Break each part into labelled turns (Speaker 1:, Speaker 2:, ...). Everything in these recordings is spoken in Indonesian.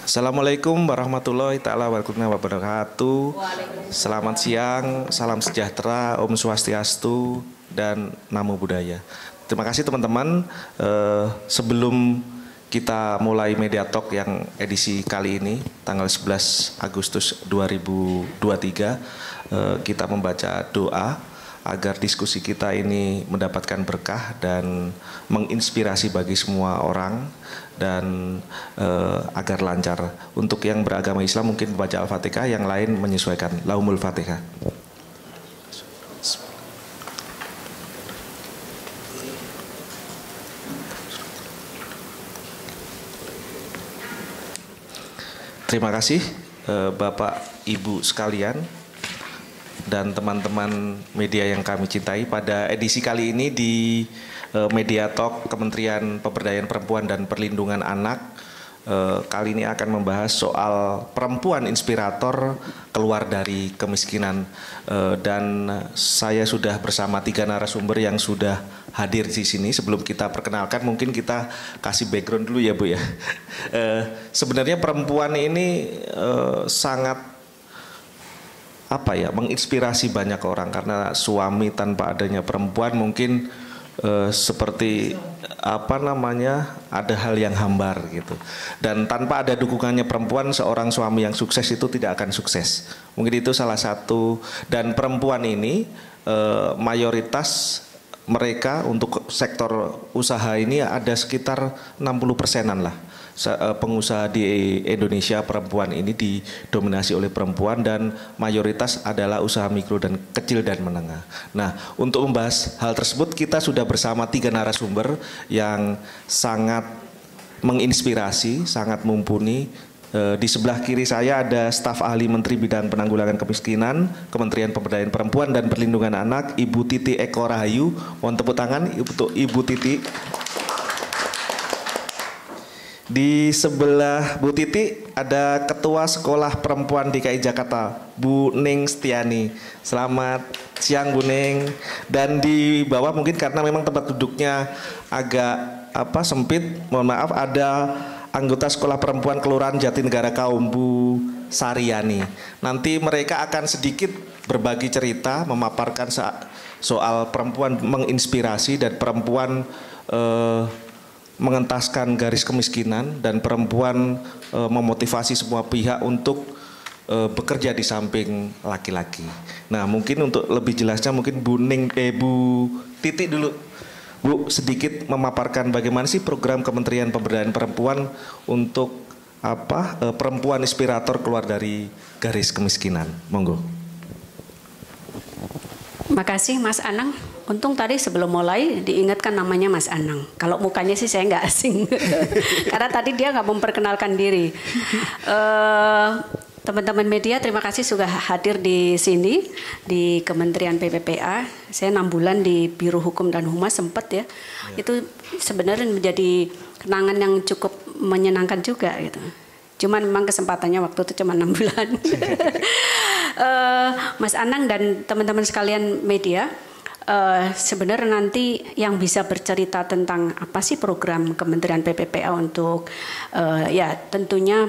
Speaker 1: Assalamualaikum warahmatullahi taala wabarakatuh. Selamat siang, salam sejahtera, Om Swastiastu, dan Namo Buddhaya. Terima kasih teman-teman. Sebelum kita mulai Media Talk yang edisi kali ini, tanggal 11 Agustus 2023, kita membaca doa agar diskusi kita ini mendapatkan berkah dan menginspirasi bagi semua orang dan agar lancar. Untuk yang beragama Islam mungkin membaca Al-Fatihah, yang lain menyesuaikan Laumul Fatihah. Terima kasih Bapak Ibu sekalian dan teman-teman media yang kami cintai. Pada edisi kali ini di Media Talk Kementerian Pemberdayaan Perempuan dan Perlindungan Anak, kali ini akan membahas soal perempuan inspirator keluar dari kemiskinan, dan saya sudah bersama 3 narasumber yang sudah hadir di sini. Sebelum kita perkenalkan, mungkin kita kasih background dulu ya Bu ya. Sebenarnya perempuan ini sangat menginspirasi banyak orang, karena suami tanpa adanya perempuan mungkin seperti ada hal yang hambar gitu. Dan tanpa ada dukungannya perempuan, seorang suami yang sukses itu tidak akan sukses. Mungkin itu salah satu. Dan perempuan ini mayoritas mereka untuk sektor usaha ini ada sekitar 60%-an lah. Pengusaha di Indonesia perempuan ini didominasi oleh perempuan, dan mayoritas adalah usaha mikro dan kecil dan menengah. Nah, untuk membahas hal tersebut kita sudah bersama 3 narasumber yang sangat menginspirasi, sangat mumpuni. Di sebelah kiri saya ada staf ahli Menteri Bidang Penanggulangan Kemiskinan, Kementerian Pemberdayaan Perempuan dan Perlindungan Anak, Ibu Titi Eko Rahayu. Mohon tepuk tangan untuk Ibu Titi. Di sebelah Bu Titi ada Ketua Sekolah Perempuan DKI Jakarta, Bu Ning Setiani. Selamat siang Bu Ning. Dan di bawah mungkin karena memang tempat duduknya agak sempit, mohon maaf, ada anggota Sekolah Perempuan Kelurahan Jatinegara Kaum, Bu Saryani. Nanti mereka akan sedikit berbagi cerita, memaparkan soal perempuan menginspirasi dan perempuan mengentaskan garis kemiskinan, dan perempuan memotivasi semua pihak untuk bekerja di samping laki-laki. Nah, mungkin untuk lebih jelasnya mungkin Bu Titi dulu. Bu, sedikit memaparkan bagaimana sih program Kementerian Pemberdayaan Perempuan untuk perempuan inspirator keluar dari garis kemiskinan. Monggo.
Speaker 2: Makasih Mas Anang. Untung tadi sebelum mulai diingatkan namanya Mas Anang. Kalau mukanya sih saya nggak asing. Karena tadi dia nggak memperkenalkan diri. Teman-teman media, terima kasih sudah hadir di sini di Kementerian PPPA. Saya 6 bulan di Biro Hukum dan Humas sempat ya. Itu sebenarnya menjadi kenangan yang cukup menyenangkan juga gitu. Cuman memang kesempatannya waktu itu cuma 6 bulan. Mas Anang dan teman-teman sekalian media, sebenarnya nanti yang bisa bercerita tentang apa sih program Kementerian PPPA untuk tentunya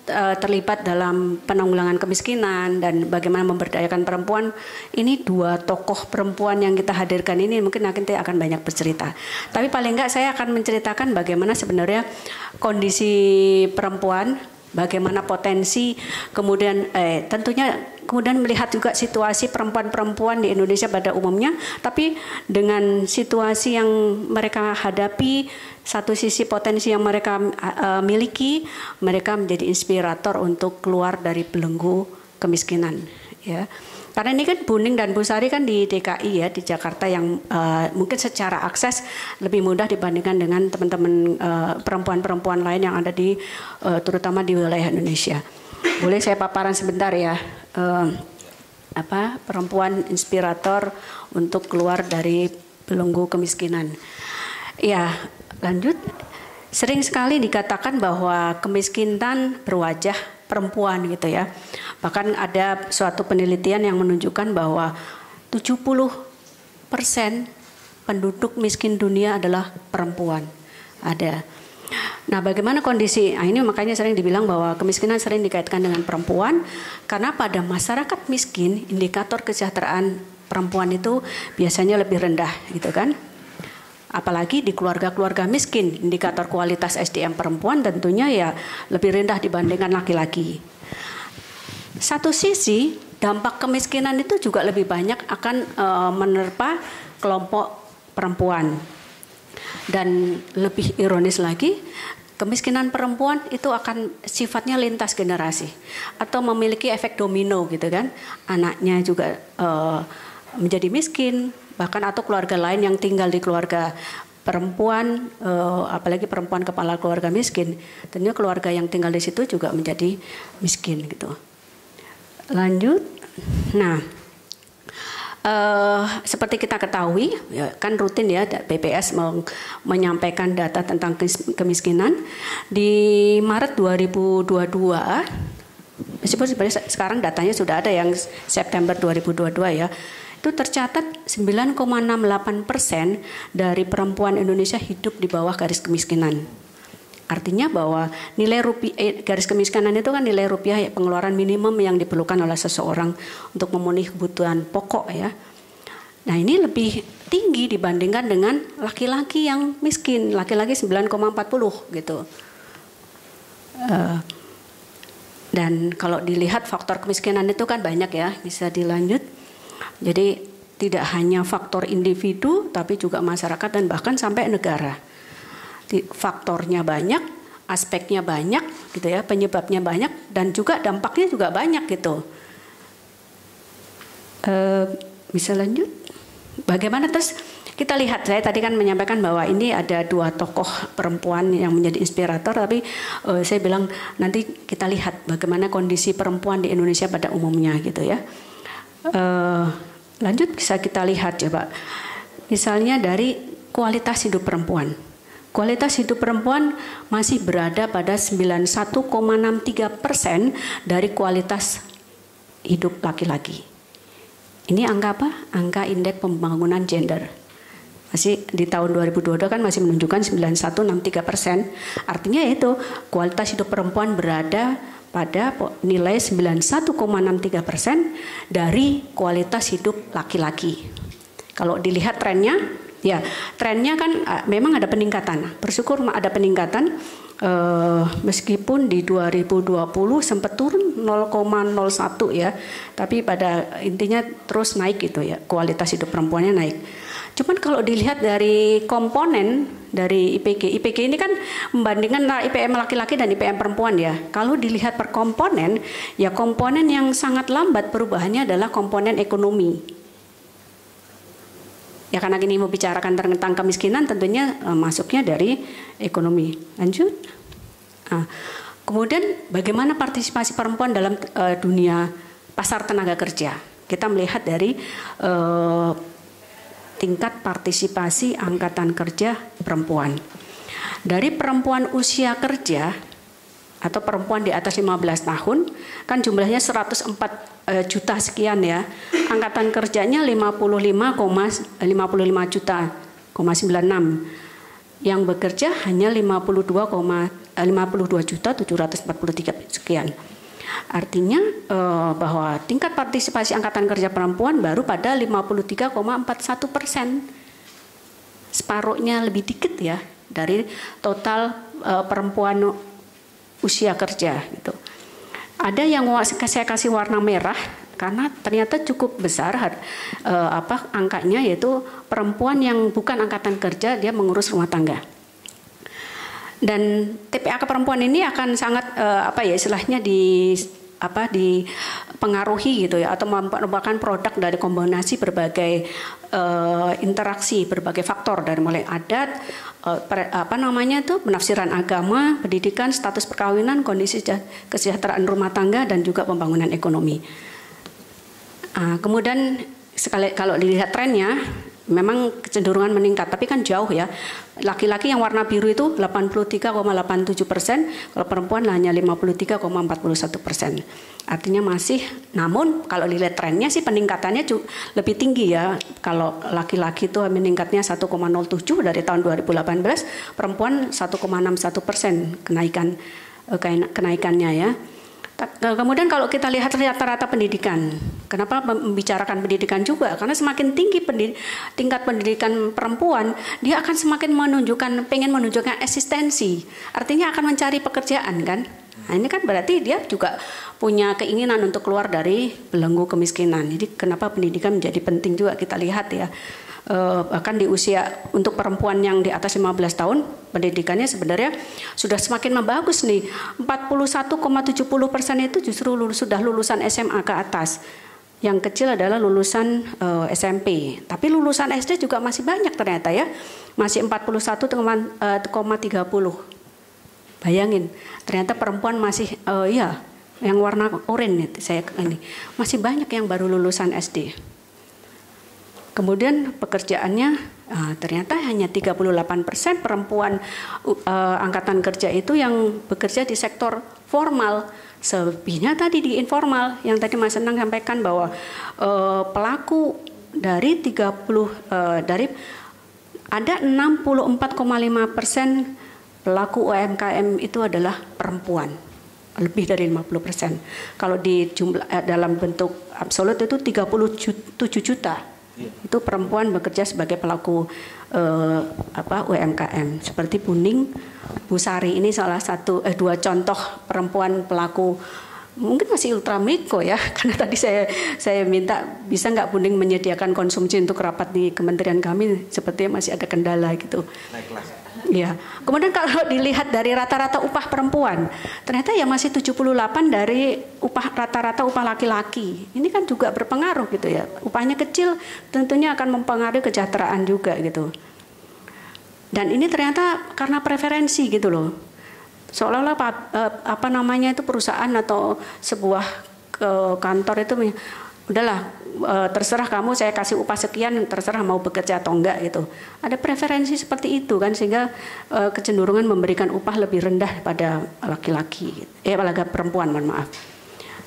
Speaker 2: terlibat dalam penanggulangan kemiskinan dan bagaimana memberdayakan perempuan. Ini 2 tokoh perempuan yang kita hadirkan ini mungkin nanti akan banyak bercerita. Tapi paling enggak saya akan menceritakan bagaimana sebenarnya kondisi perempuan, bagaimana potensi, kemudian tentunya kemudian melihat juga situasi perempuan-perempuan di Indonesia pada umumnya, tapi dengan situasi yang mereka hadapi, satu sisi potensi yang mereka miliki, mereka menjadi inspirator untuk keluar dari belenggu kemiskinan. Ya. Karena ini kan Bu Ning dan Bu Sari kan di DKI ya, di Jakarta, yang mungkin secara akses lebih mudah dibandingkan dengan teman-teman perempuan-perempuan lain yang ada di terutama di wilayah Indonesia. Boleh saya paparan sebentar ya, perempuan inspirator untuk keluar dari belenggu kemiskinan. Ya, lanjut. Sering sekali dikatakan bahwa kemiskinan berwajah perempuan gitu ya. Bahkan ada suatu penelitian yang menunjukkan bahwa 70% penduduk miskin dunia adalah perempuan. Ada. Nah, bagaimana kondisi? Nah, ini makanya sering dibilang bahwa kemiskinan sering dikaitkan dengan perempuan, karena pada masyarakat miskin indikator kesejahteraan perempuan itu biasanya lebih rendah, gitu kan? Apalagi di keluarga-keluarga miskin, indikator kualitas SDM perempuan tentunya ya lebih rendah dibandingkan laki-laki. Satu sisi, dampak kemiskinan itu juga lebih banyak akan menerpa kelompok perempuan. Dan lebih ironis lagi, kemiskinan perempuan itu akan sifatnya lintas generasi atau memiliki efek domino, gitu kan? Anaknya juga menjadi miskin, bahkan atau keluarga lain yang tinggal di keluarga perempuan, apalagi perempuan kepala keluarga miskin, tentunya keluarga yang tinggal di situ juga menjadi miskin, gitu. Lanjut, nah. Seperti kita ketahui, ya, kan rutin ya BPS menyampaikan data tentang kemiskinan di Maret 2022. Meskipun sebenarnya sekarang datanya sudah ada yang September 2022 ya. Itu tercatat 9,68% dari perempuan Indonesia hidup di bawah garis kemiskinan. Artinya bahwa nilai rupiah, garis kemiskinan itu kan nilai rupiah pengeluaran minimum yang diperlukan oleh seseorang untuk memenuhi kebutuhan pokok ya. Nah, ini lebih tinggi dibandingkan dengan laki-laki yang miskin, laki-laki 9,40 gitu. Dan kalau dilihat faktor kemiskinan itu kan banyak ya, bisa dilanjut. Jadi tidak hanya faktor individu, tapi juga masyarakat dan bahkan sampai negara. Faktornya banyak, aspeknya banyak, gitu ya, penyebabnya banyak, dan juga dampaknya juga banyak gitu. Bisa lanjut? Bagaimana terus kita lihat? Saya tadi kan menyampaikan bahwa ini ada dua tokoh perempuan yang menjadi inspirator, tapi saya bilang nanti kita lihat bagaimana kondisi perempuan di Indonesia pada umumnya, gitu ya. Lanjut bisa kita lihat coba, misalnya dari kualitas hidup perempuan. Kualitas hidup perempuan masih berada pada 91,63% dari kualitas hidup laki-laki. Ini angka apa? Angka indeks pembangunan gender. Masih di tahun 2022 kan masih menunjukkan 91,63%. Artinya itu kualitas hidup perempuan berada pada nilai 91,63% dari kualitas hidup laki-laki. Kalau dilihat trennya, ya, trennya kan memang ada peningkatan. Bersyukur ada peningkatan, meskipun di 2020 sempat turun 0,01 ya, tapi pada intinya terus naik gitu ya, kualitas hidup perempuannya naik. Cuman kalau dilihat dari komponen dari IPG ini kan membandingkan IPM laki-laki dan IPM perempuan ya. Kalau dilihat per komponen, ya komponen yang sangat lambat perubahannya adalah komponen ekonomi. Ya karena ini mau bicarakan tentang kemiskinan, tentunya masuknya dari ekonomi. Lanjut. Nah, kemudian bagaimana partisipasi perempuan dalam dunia pasar tenaga kerja? Kita melihat dari tingkat partisipasi angkatan kerja perempuan. Dari perempuan usia kerja atau perempuan di atas 15 tahun kan jumlahnya 104 juta sekian ya. Angkatan kerjanya 55,96 yang bekerja hanya 52 juta 743 sekian. Artinya bahwa tingkat partisipasi angkatan kerja perempuan baru pada 53,41%. Separuhnya lebih dikit ya dari total perempuan usia kerja gitu. Ada yang saya kasih warna merah karena ternyata cukup besar angkanya, yaitu perempuan yang bukan angkatan kerja, dia mengurus rumah tangga. Dan TPAK perempuan ini akan sangat istilahnya dipengaruhi gitu ya, atau merupakan produk dari kombinasi berbagai interaksi, berbagai faktor dari mulai adat, penafsiran agama, pendidikan, status perkawinan, kondisi kesejahteraan rumah tangga dan juga pembangunan ekonomi. Kemudian kalau dilihat trennya, memang kecenderungan meningkat, tapi kan jauh ya. Laki-laki yang warna biru itu 83,87%, kalau perempuan hanya 53,41%. Artinya masih, namun kalau dilihat trennya sih peningkatannya lebih tinggi ya. Kalau laki-laki itu meningkatnya 1,07 dari tahun 2018, perempuan 1,61% kenaikannya ya. Kemudian kalau kita lihat rata-rata pendidikan, kenapa membicarakan pendidikan juga? Karena semakin tinggi tingkat pendidikan perempuan, dia akan semakin pengen menunjukkan eksistensi. Artinya akan mencari pekerjaan kan? Nah ini kan berarti dia juga punya keinginan untuk keluar dari belenggu kemiskinan. Jadi kenapa pendidikan menjadi penting juga kita lihat ya. Bahkan di usia untuk perempuan yang di atas 15 tahun pendidikannya sebenarnya sudah semakin membagus nih. 41,70% itu justru sudah lulusan SMA ke atas. Yang kecil adalah lulusan SMP. Tapi lulusan SD juga masih banyak ternyata ya. Masih 41,30. Bayangin, ternyata perempuan masih yang warna oranye ini masih banyak yang baru lulusan SD. Kemudian pekerjaannya ternyata hanya 38% perempuan angkatan kerja itu yang bekerja di sektor formal. Selebihnya tadi di informal. Yang tadi Mas Senang sampaikan bahwa pelaku dari ada 64,5% pelaku UMKM itu adalah perempuan. Lebih dari 50%. Kalau di jumlah dalam bentuk absolut itu 37 juta. Itu perempuan bekerja sebagai pelaku UMKM seperti Buning, Bu Sari ini salah satu dua contoh perempuan pelaku, mungkin masih ultramikro ya, karena tadi saya minta bisa nggak Buning menyediakan konsumsi untuk rapat di kementerian kami, sepertinya masih ada kendala gitu. Naik kelas. Ya. Kemudian kalau dilihat dari rata-rata upah perempuan, ternyata ya masih 78 dari rata-rata upah laki-laki. Ini kan juga berpengaruh gitu ya. Upahnya kecil tentunya akan mempengaruhi kesejahteraan juga gitu. Dan ini ternyata karena preferensi gitu loh. Seolah-olah itu perusahaan atau sebuah kantor itu udahlah terserah kamu, saya kasih upah sekian, terserah mau bekerja atau enggak gitu. Ada preferensi seperti itu kan, sehingga kecenderungan memberikan upah lebih rendah pada laki-laki, pada perempuan, mohon maaf.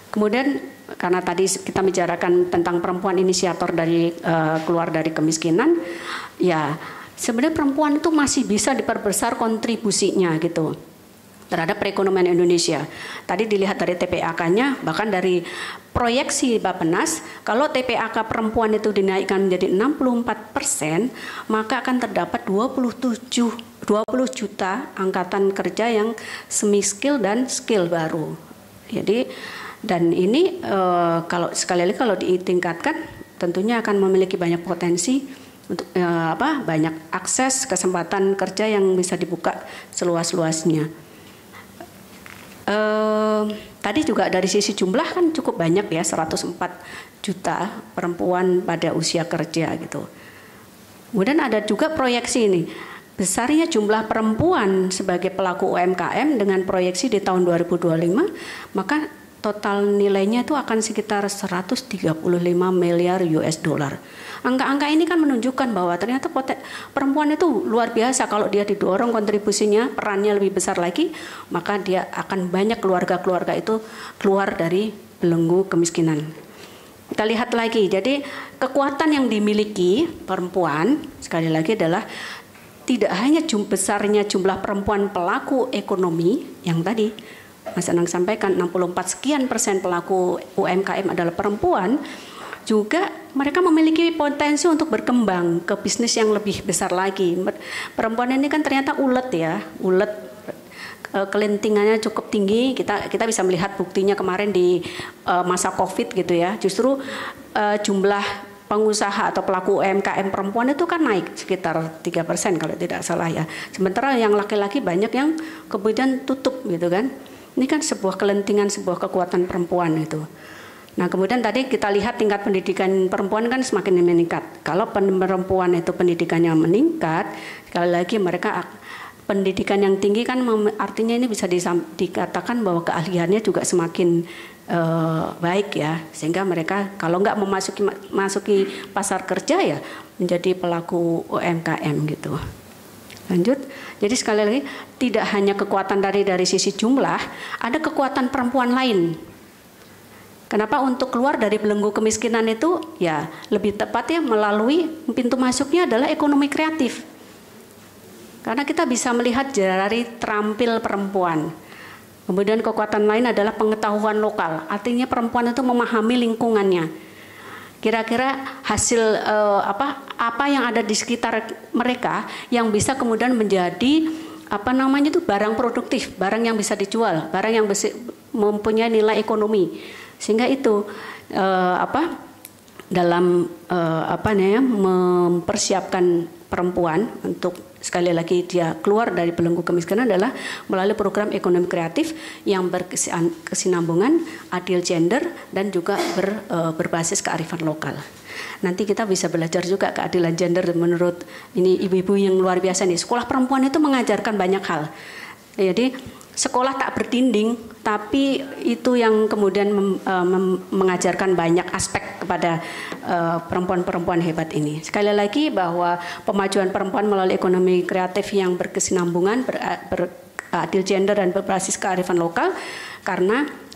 Speaker 2: Kemudian karena tadi kita bicarakan tentang perempuan inisiator dari keluar dari kemiskinan, ya sebenarnya perempuan itu masih bisa diperbesar kontribusinya gitu terhadap perekonomian Indonesia. Tadi dilihat dari TPAK-nya, bahkan dari proyeksi Bappenas, kalau TPAK perempuan itu dinaikkan menjadi 64%, maka akan terdapat 20 juta angkatan kerja yang semi skill dan skill baru. Jadi dan ini kalau sekali lagi kalau ditingkatkan, tentunya akan memiliki banyak potensi untuk banyak akses kesempatan kerja yang bisa dibuka seluas-luasnya. Tadi juga dari sisi jumlah kan cukup banyak ya, 104 juta perempuan pada usia kerja gitu. Kemudian ada juga proyeksi ini, besarnya jumlah perempuan sebagai pelaku UMKM dengan proyeksi di tahun 2025, maka total nilainya itu akan sekitar 135 miliar US dollar. Angka-angka ini kan menunjukkan bahwa ternyata perempuan itu luar biasa. Kalau dia didorong kontribusinya, perannya lebih besar lagi, maka dia akan banyak keluarga-keluarga itu keluar dari belenggu kemiskinan. Kita lihat lagi, jadi kekuatan yang dimiliki perempuan sekali lagi adalah tidak hanya besarnya jumlah perempuan pelaku ekonomi yang tadi Mas Anang sampaikan, 64 sekian persen pelaku UMKM adalah perempuan, juga mereka memiliki potensi untuk berkembang ke bisnis yang lebih besar lagi. Perempuan ini kan ternyata ulet ya, kelentingannya cukup tinggi. Kita bisa melihat buktinya kemarin di masa COVID gitu ya. Justru jumlah pengusaha atau pelaku UMKM perempuan itu kan naik sekitar 3% kalau tidak salah ya. Sementara yang laki-laki banyak yang kemudian tutup gitu kan. Ini kan sebuah kelentingan, sebuah kekuatan perempuan itu. Nah kemudian tadi kita lihat tingkat pendidikan perempuan kan semakin meningkat. Kalau perempuan itu pendidikannya meningkat, sekali lagi mereka pendidikan yang tinggi kan artinya ini bisa dikatakan bahwa keahliannya juga semakin baik ya, sehingga mereka kalau nggak memasuki pasar kerja ya menjadi pelaku UMKM gitu. Lanjut. Jadi sekali lagi tidak hanya kekuatan dari sisi jumlah, ada kekuatan perempuan lain. Kenapa untuk keluar dari belenggu kemiskinan itu ya lebih tepat ya melalui pintu masuknya adalah ekonomi kreatif. Karena kita bisa melihat dari terampil perempuan. Kemudian kekuatan lain adalah pengetahuan lokal. Artinya perempuan itu memahami lingkungannya. Kira-kira hasil apa yang ada di sekitar mereka yang bisa kemudian menjadi barang produktif, barang yang bisa dijual, barang yang mempunyai nilai ekonomi. Sehingga itu dalam mempersiapkan perempuan untuk sekali lagi dia keluar dari belenggu kemiskinan adalah melalui program ekonomi kreatif yang berkesinambungan, adil gender, dan juga berbasis kearifan lokal. Nanti kita bisa belajar juga keadilan gender menurut ini ibu-ibu yang luar biasa nih. Sekolah perempuan itu mengajarkan banyak hal. Jadi sekolah tak berdinding, tapi itu yang kemudian mengajarkan banyak aspek kepada perempuan-perempuan hebat ini. Sekali lagi bahwa pemajuan perempuan melalui ekonomi kreatif yang berkesinambungan, beradil gender dan berbasis kearifan lokal,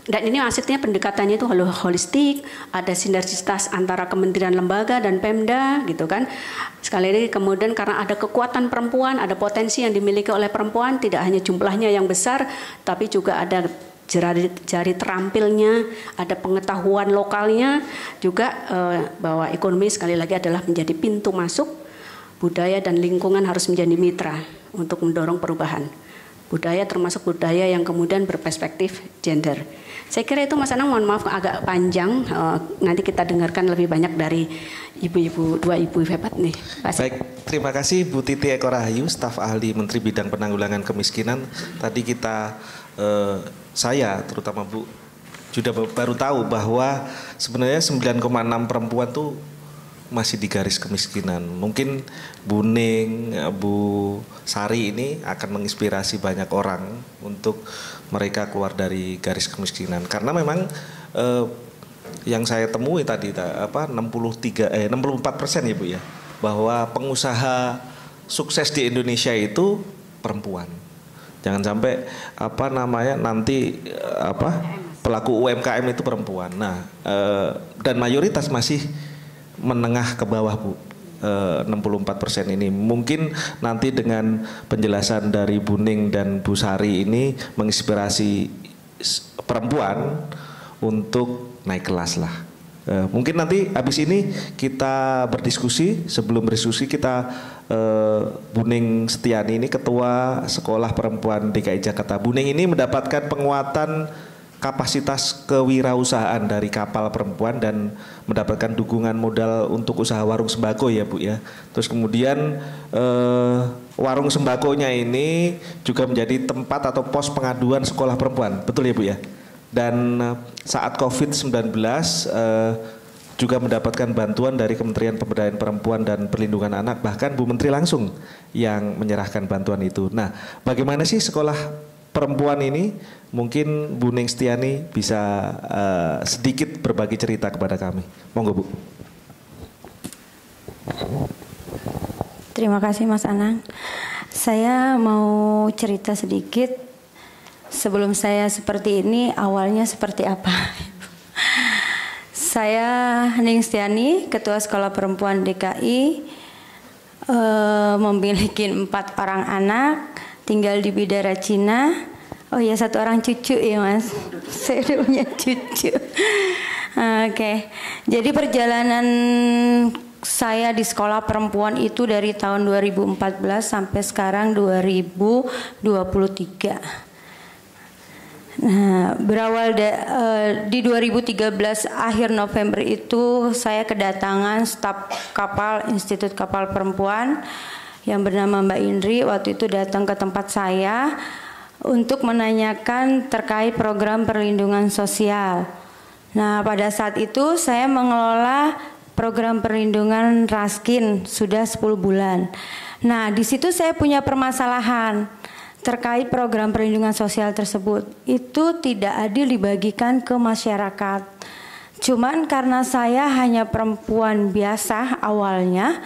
Speaker 2: dan ini maksudnya pendekatannya itu holistik, ada sinergitas antara kementerian lembaga dan Pemda gitu kan. Sekali lagi kemudian karena ada kekuatan perempuan, ada potensi yang dimiliki oleh perempuan, tidak hanya jumlahnya yang besar, tapi juga ada jari terampilnya, ada pengetahuan lokalnya, juga bahwa ekonomi sekali lagi adalah menjadi pintu masuk, budaya dan lingkungan harus menjadi mitra untuk mendorong perubahan. Budaya termasuk budaya yang kemudian berperspektif gender. Saya kira itu Mas Anang, mohon maaf agak panjang, nanti kita dengarkan lebih banyak dari dua ibu hebat nih.
Speaker 1: Baik, terima kasih Bu Titi Eko Rahayu, staf ahli Menteri Bidang Penanggulangan Kemiskinan. Tadi saya terutama Bu sudah baru tahu bahwa sebenarnya 9,6 perempuan tuh masih di garis kemiskinan. Mungkin Bu Ning, Bu Sari ini akan menginspirasi banyak orang untuk mereka keluar dari garis kemiskinan. Karena memang yang saya temui tadi 64% ya Bu ya, bahwa pengusaha sukses di Indonesia itu perempuan. Jangan sampai nanti pelaku UMKM itu perempuan. Nah, dan mayoritas masih menengah ke bawah Bu, 64% ini. Mungkin nanti dengan penjelasan dari Bu Ning dan Bu Sari ini menginspirasi perempuan untuk naik kelas lah. Mungkin nanti habis ini kita berdiskusi. Sebelum berdiskusi kita Bu Ning Setiani ini Ketua Sekolah Perempuan DKI Jakarta. Bu Ning ini mendapatkan penguatan kapasitas kewirausahaan dari kapal perempuan dan mendapatkan dukungan modal untuk usaha warung sembako ya Bu ya. Terus kemudian warung sembakonya ini juga menjadi tempat atau pos pengaduan sekolah perempuan, betul ya Bu ya. Dan saat COVID-19 juga mendapatkan bantuan dari Kementerian Pemberdayaan Perempuan dan Perlindungan Anak, bahkan Bu Menteri langsung yang menyerahkan bantuan itu. Nah, bagaimana sih sekolah perempuan ini? Mungkin Bu Ning Setiani bisa sedikit berbagi cerita kepada kami. Monggo Bu.
Speaker 3: Terima kasih Mas Anang. Saya mau cerita sedikit sebelum saya seperti ini, awalnya seperti apa. Saya Ning Setiani, Ketua Sekolah Perempuan DKI, memiliki 4 orang anak, tinggal di Bidara Cina. Oh ya, 1 orang cucu ya Mas. Saya udah punya cucu. Oke. Jadi perjalanan saya di sekolah perempuan itu dari tahun 2014 sampai sekarang 2023. Nah, berawal di 2013 akhir November itu saya kedatangan staf kapal Institut Kapal Perempuan yang bernama Mbak Indri. Waktu itu datang ke tempat saya untuk menanyakan terkait program perlindungan sosial. Nah, pada saat itu saya mengelola program perlindungan Raskin sudah 10 bulan. Nah, di situ saya punya permasalahan. terkait program perlindungan sosial tersebut itu tidak adil dibagikan ke masyarakat. Cuman karena saya hanya perempuan biasa awalnya,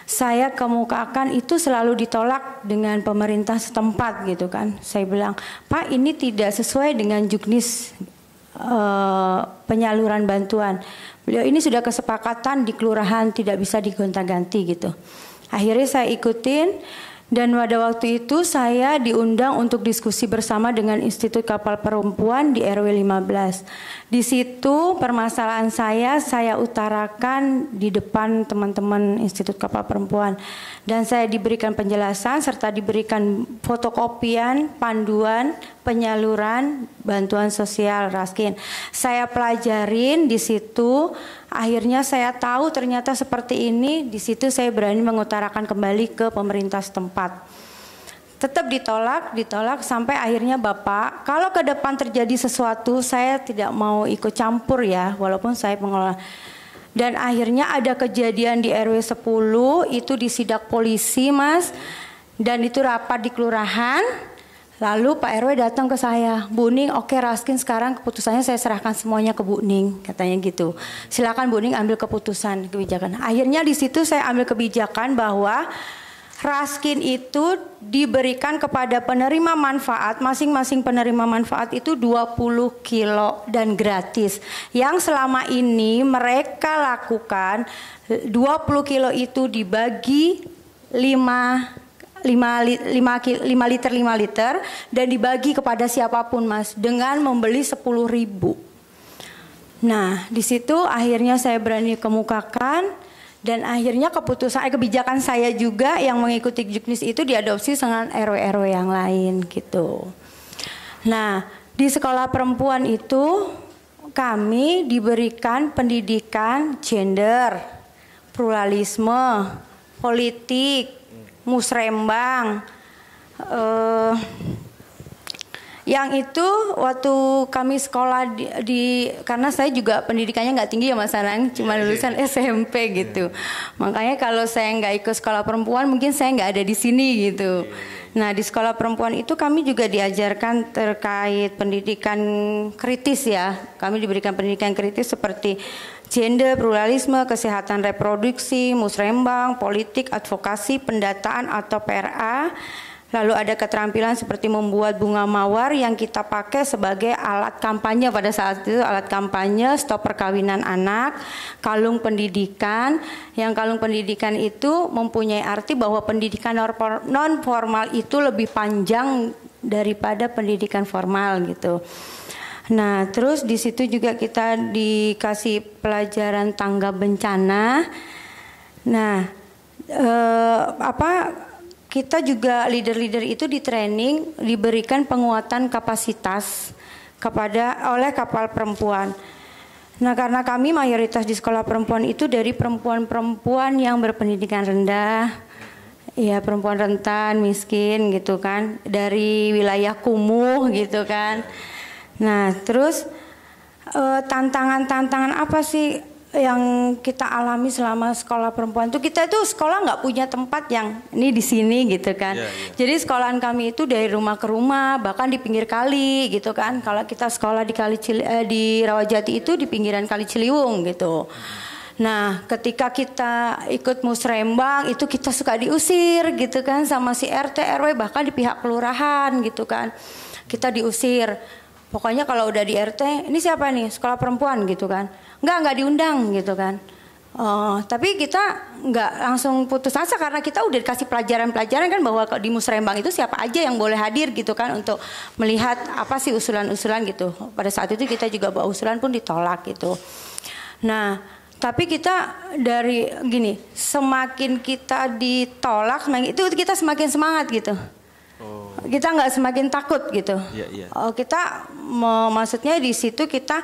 Speaker 3: saya kemukakan itu selalu ditolak dengan pemerintah setempat gitu kan. Saya bilang, Pak, ini tidak sesuai dengan juknis penyaluran bantuan. Beliau, ini sudah kesepakatan di kelurahan, tidak bisa digonta-ganti gitu. Akhirnya saya ikutin, dan pada waktu itu saya diundang untuk diskusi bersama dengan Institut Kapal Perempuan di RW 15. Di situ permasalahan saya utarakan di depan teman-teman Institut Kapal Perempuan. Dan saya diberikan penjelasan serta diberikan fotokopian panduan penyaluran bantuan sosial Raskin. Saya pelajarin di situ, akhirnya saya tahu ternyata seperti ini. Di situ saya berani mengutarakan kembali ke pemerintah setempat. Tetap ditolak sampai akhirnya Bapak, kalau ke depan terjadi sesuatu saya tidak mau ikut campur ya, walaupun saya pengelola. Dan akhirnya ada kejadian di RW 10 itu disidak polisi Mas, dan itu rapat di kelurahan. Lalu Pak RW datang ke saya, Bu Ning, oke Raskin sekarang keputusannya saya serahkan semuanya ke Bu Ning, katanya gitu. Silakan Bu Ning ambil keputusan kebijakan. Akhirnya di situ saya ambil kebijakan bahwa Raskin itu diberikan kepada penerima manfaat, masing-masing penerima manfaat itu 20 kilo dan gratis. Yang selama ini mereka lakukan 20 kilo itu dibagi 5 liter dan dibagi kepada siapapun Mas dengan membeli 10.000. Nah di situ akhirnya saya berani kemukakan. Dan akhirnya kebijakan saya juga yang mengikuti juknis itu diadopsi dengan RW-RW yang lain gitu. Nah di sekolah perempuan itu kami diberikan pendidikan gender, pluralisme, politik, musrembang. Yang itu waktu kami sekolah karena saya juga pendidikannya nggak tinggi ya Mas Anang, cuma lulusan SMP gitu. Makanya kalau saya nggak ikut sekolah perempuan mungkin saya nggak ada di sini gitu. Nah di sekolah perempuan itu kami juga diajarkan terkait pendidikan kritis ya. Kami diberikan pendidikan kritis seperti gender, pluralisme, kesehatan reproduksi, musrembang, politik, advokasi, pendataan atau PRA. Lalu ada keterampilan seperti membuat bunga mawar yang kita pakai sebagai alat kampanye pada saat itu, alat kampanye stop perkawinan anak, kalung pendidikan. Yang kalung pendidikan itu mempunyai arti bahwa pendidikan non formal itu lebih panjang daripada pendidikan formal gitu. Nah, terus di situ juga kita dikasih pelajaran tanggap bencana. Nah, kita juga leader-leader itu di training diberikan penguatan kapasitas oleh kapal perempuan. Nah karena kami mayoritas di sekolah perempuan itu dari perempuan-perempuan yang berpendidikan rendah, ya perempuan rentan, miskin gitu kan, dari wilayah kumuh gitu kan. Nah terus tantangan-tantangan apa sih yang kita alami selama sekolah perempuan itu? Kita itu sekolah nggak punya tempat yang ini di sini gitu kan. Jadi sekolahan kami itu dari rumah ke rumah, bahkan di pinggir kali gitu kan. Kalau kita sekolah di Rawajati itu di pinggiran Kali Ciliwung gitu. Nah ketika kita ikut musrembang itu kita suka diusir gitu kan sama si RT RW, bahkan di pihak kelurahan gitu kan. Kita diusir. Pokoknya kalau udah di RT, ini siapa nih? Sekolah perempuan gitu kan. Enggak diundang gitu kan. Tapi kita nggak langsung putus asa karena kita udah dikasih pelajaran-pelajaran kan bahwa di musrembang itu siapa aja yang boleh hadir gitu kan untuk melihat apa sih usulan-usulan gitu. Pada saat itu kita juga bawa usulan pun ditolak gitu. Nah, tapi kita dari gini, semakin kita ditolak, itu kita semakin semangat gitu. Kita nggak semakin takut gitu. Kita maksudnya di situ kita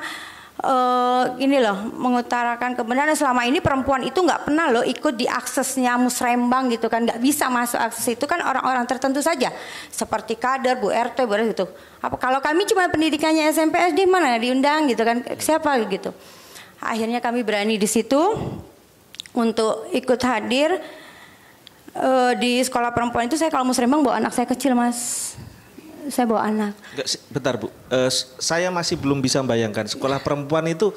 Speaker 3: ini loh mengutarakan kebenaran. Selama ini perempuan itu nggak pernah loh ikut di aksesnya musrembang gitu kan, nggak bisa masuk akses itu kan orang-orang tertentu saja seperti kader, Bu RT, Bu RT gitu. Kalau kami cuma pendidikannya SMP SD mana diundang gitu kan, siapa gitu. Akhirnya kami berani di situ untuk ikut hadir. Di sekolah perempuan itu saya kalau musrembang bawa anak saya kecil Mas. saya bawa anak.
Speaker 1: Enggak, bentar Bu, saya masih belum bisa membayangkan sekolah perempuan itu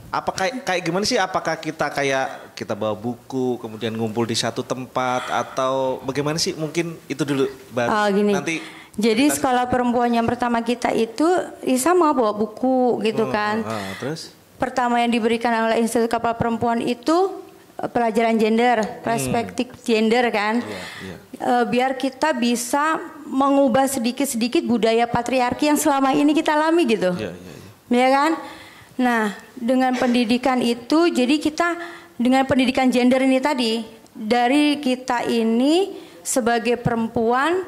Speaker 1: apa kayak gimana sih? Apakah kita kayak kita bawa buku kemudian ngumpul di satu tempat atau bagaimana sih? Mungkin itu dulu baru
Speaker 3: Gini.
Speaker 1: nanti.
Speaker 3: Jadi sekolah perempuan yang pertama kita itu sama bawa buku gitu kan.
Speaker 1: Terus?
Speaker 3: Pertama yang diberikan oleh Institut Kapal Perempuan itu pelajaran gender, perspektif gender kan. Biar kita bisa mengubah sedikit-sedikit budaya patriarki yang selama ini kita alami gitu. Ya kan? Nah, dengan pendidikan itu, jadi kita dengan pendidikan gender ini tadi, dari kita ini sebagai perempuan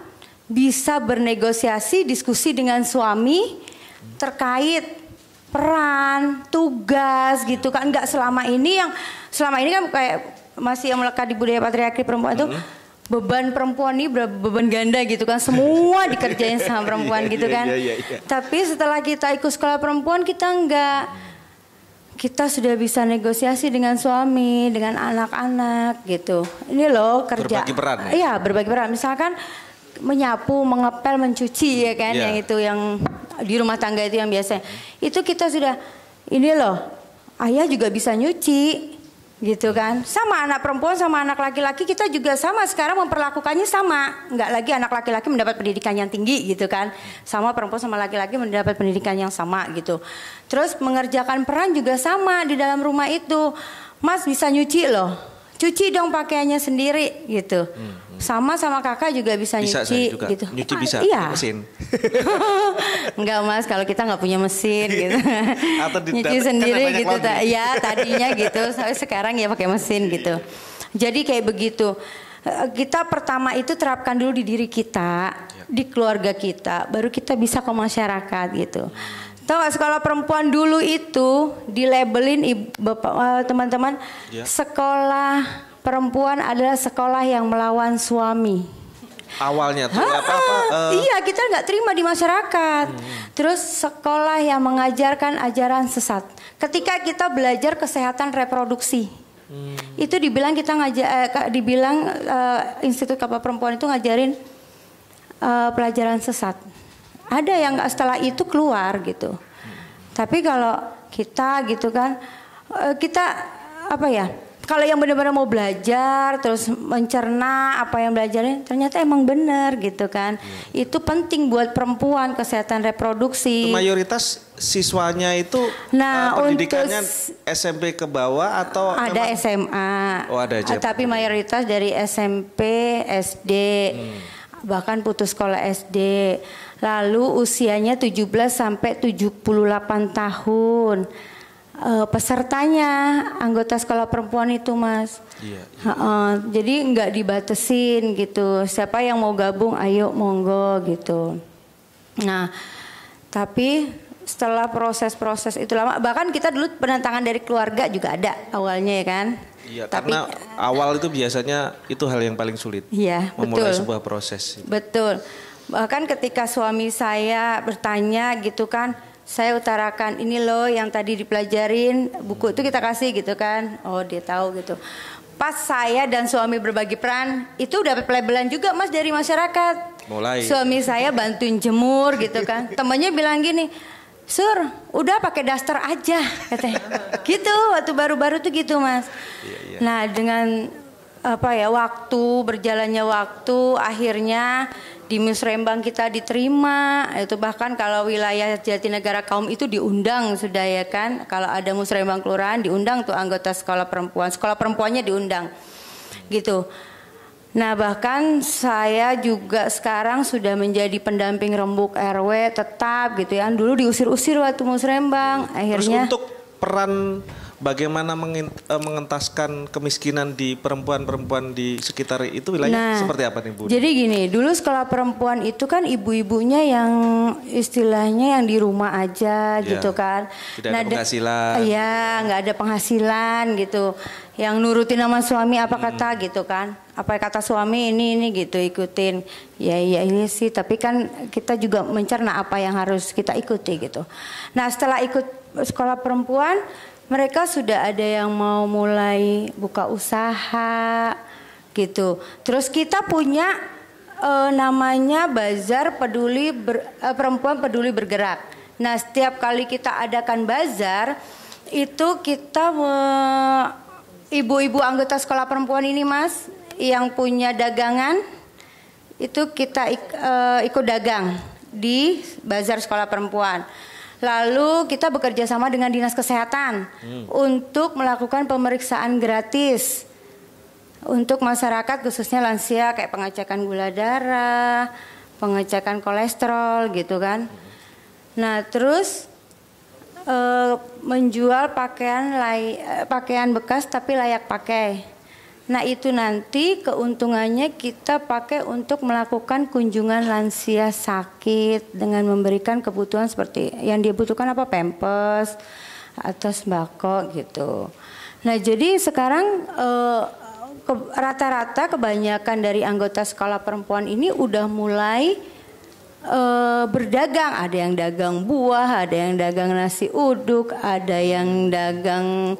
Speaker 3: bisa bernegosiasi, diskusi dengan suami terkait peran, tugas gitu kan. Enggak selama ini kan kayak masih yang melekat di budaya patriarki perempuan itu beban perempuan ini beban ganda gitu kan, semua dikerjain sama perempuan gitu kan. Tapi setelah kita ikut sekolah perempuan kita enggak, kita sudah bisa negosiasi dengan suami, dengan anak-anak gitu. Ini loh kerja.
Speaker 1: Berbagi peran.
Speaker 3: Iya, berbagi peran. Misalkan menyapu, mengepel, mencuci ya kan, yang itu yang di rumah tangga itu yang biasa. Itu kita sudah ini loh, ayah juga bisa nyuci. Gitu kan, sama anak perempuan sama anak laki-laki kita juga sama sekarang memperlakukannya sama, nggak lagi anak laki-laki mendapat pendidikan yang tinggi gitu kan, sama perempuan sama laki-laki mendapat pendidikan yang sama gitu. Terus mengerjakan peran juga sama di dalam rumah itu, Mas bisa nyuci loh, cuci dong pakaiannya sendiri gitu. Sama kakak juga bisa nyuci
Speaker 1: juga.
Speaker 3: gitu.
Speaker 1: Nyuci bisa,
Speaker 3: iya.
Speaker 1: mesin.
Speaker 3: Enggak Mas, kalau kita nggak punya mesin gitu.
Speaker 1: Atau
Speaker 3: nyuci sendiri gitu. Ya tadinya gitu, sekarang ya pakai mesin gitu. Jadi kayak begitu. Kita pertama itu terapkan dulu di diri kita, di keluarga kita, baru kita bisa ke masyarakat gitu. Tahu gak, sekolah perempuan dulu itu dilabelin teman-teman, sekolah perempuan adalah sekolah yang melawan suami.
Speaker 1: Awalnya tuh
Speaker 3: iya, kita nggak terima di masyarakat. Terus sekolah yang mengajarkan ajaran sesat. Ketika kita belajar kesehatan reproduksi, itu dibilang Institut Kapal Perempuan itu ngajarin pelajaran sesat. Ada yang setelah itu keluar gitu. Tapi kalau kita gitu kan, kita apa ya? Kalau yang benar-benar mau belajar terus mencerna apa yang belajarin, ternyata emang benar gitu kan. Itu penting buat perempuan, kesehatan reproduksi.
Speaker 1: Mayoritas siswanya itu pendidikannya SMP ke bawah atau
Speaker 3: ada SMA.
Speaker 1: Oh, ada aja.
Speaker 3: Tapi mayoritas dari SMP, SD, bahkan putus sekolah SD. Lalu usianya 17 sampai 78 tahun. Pesertanya anggota sekolah perempuan itu Mas. Jadi nggak dibatesin gitu. Siapa yang mau gabung, ayo monggo gitu. Nah, tapi setelah proses-proses itu lama, bahkan kita dulu penentangan dari keluarga juga ada awalnya ya kan.
Speaker 1: Iya, karena awal itu biasanya itu hal yang paling sulit.
Speaker 3: Iya,
Speaker 1: memulai
Speaker 3: betul.
Speaker 1: sebuah proses.
Speaker 3: Betul. Bahkan ketika suami saya bertanya gitu kan, saya utarakan ini loh yang tadi dipelajarin, buku itu kita kasih gitu kan. Oh dia tahu gitu. Pas saya dan suami berbagi peran, itu dapat pelabelan juga Mas dari masyarakat.
Speaker 1: Mulai.
Speaker 3: Suami saya bantuin jemur gitu kan. Temannya bilang gini, Sur, udah pakai daster aja katanya. Gitu, waktu baru-baru tuh gitu Mas. Nah dengan berjalannya waktu, akhirnya di Musrembang kita diterima. Itu bahkan kalau wilayah Jatinegara Kaum itu diundang sudah ya kan. Kalau ada Musrembang kelurahan diundang tuh anggota sekolah perempuannya diundang gitu. Nah bahkan saya juga sekarang sudah menjadi pendamping rembuk RW tetap gitu ya. Dulu diusir-usir waktu Musrembang. Akhirnya.
Speaker 1: Terus untuk peran bagaimana mengentaskan kemiskinan di perempuan-perempuan di sekitar itu wilayah seperti apa nih Bu?
Speaker 3: Jadi gini, dulu sekolah perempuan itu kan ibu-ibunya yang istilahnya yang di rumah aja gitu kan.
Speaker 1: Tidak ada penghasilan.
Speaker 3: Iya, nggak ada penghasilan gitu. Yang nurutin sama suami apa kata gitu kan. Apa kata suami ini gitu ikutin. Ya ini sih, tapi kan kita juga mencerna apa yang harus kita ikuti gitu. Nah setelah ikut sekolah perempuan, mereka sudah ada yang mau mulai buka usaha gitu. Terus kita punya namanya Bazar Perempuan Peduli Bergerak. Nah, setiap kali kita adakan bazar itu kita ibu-ibu anggota sekolah perempuan ini, Mas, yang punya dagangan itu kita ikut dagang di bazar sekolah perempuan. Lalu kita bekerja sama dengan Dinas Kesehatan untuk melakukan pemeriksaan gratis untuk masyarakat khususnya lansia, kayak pengecekan gula darah, pengecekan kolesterol gitu kan. Nah, terus menjual pakaian bekas tapi layak pakai. Nah, itu nanti keuntungannya kita pakai untuk melakukan kunjungan lansia sakit dengan memberikan kebutuhan seperti yang dia butuhkan, apa, pampers atau sembako gitu. Nah, jadi sekarang rata-rata kebanyakan dari anggota sekolah perempuan ini udah mulai berdagang. Ada yang dagang buah, ada yang dagang nasi uduk, ada yang dagang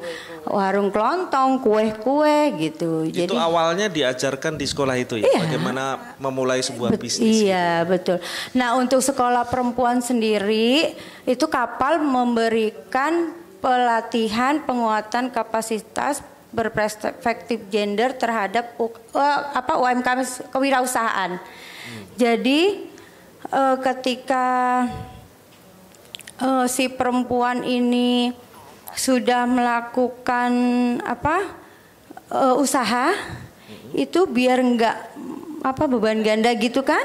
Speaker 3: warung kelontong, kue-kue gitu.
Speaker 1: Itu
Speaker 3: jadi
Speaker 1: awalnya diajarkan di sekolah itu ya, bagaimana memulai sebuah bisnis.
Speaker 3: Iya, betul. Nah, untuk sekolah perempuan sendiri itu Kapal memberikan pelatihan penguatan kapasitas berperspektif gender terhadap UMKM kewirausahaan. Jadi ketika si perempuan ini sudah melakukan usaha, itu biar enggak beban ganda gitu kan.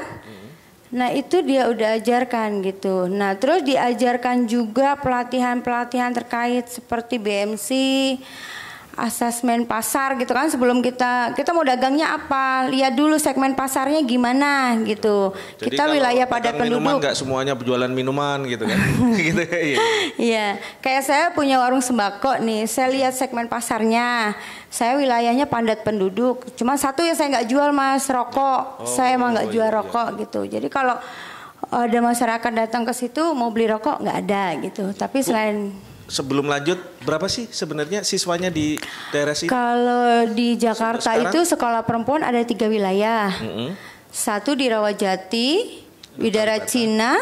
Speaker 3: Nah, itu dia udah ajarkan gitu. Nah, terus diajarkan juga pelatihan-pelatihan terkait seperti BMC, asesmen pasar gitu kan. Sebelum kita mau dagangnya apa, lihat dulu segmen pasarnya gimana gitu.
Speaker 1: Jadi
Speaker 3: kita wilayah padat penduduk,
Speaker 1: nggak semuanya berjualan minuman gitu kan. Gitu.
Speaker 3: Iya, kayak saya punya warung sembako nih, saya lihat segmen pasarnya, saya wilayahnya padat penduduk, cuma satu yang saya nggak jual, Mas, rokok. Saya emang nggak jual rokok gitu. Jadi kalau ada masyarakat datang ke situ mau beli rokok nggak ada gitu. Tapi selain
Speaker 1: Sebelum lanjut, berapa sih sebenarnya siswanya di daerah sini?
Speaker 3: Kalau di Jakarta itu sekolah perempuan ada 3 wilayah. Satu di Rawajati, Bidara Cina,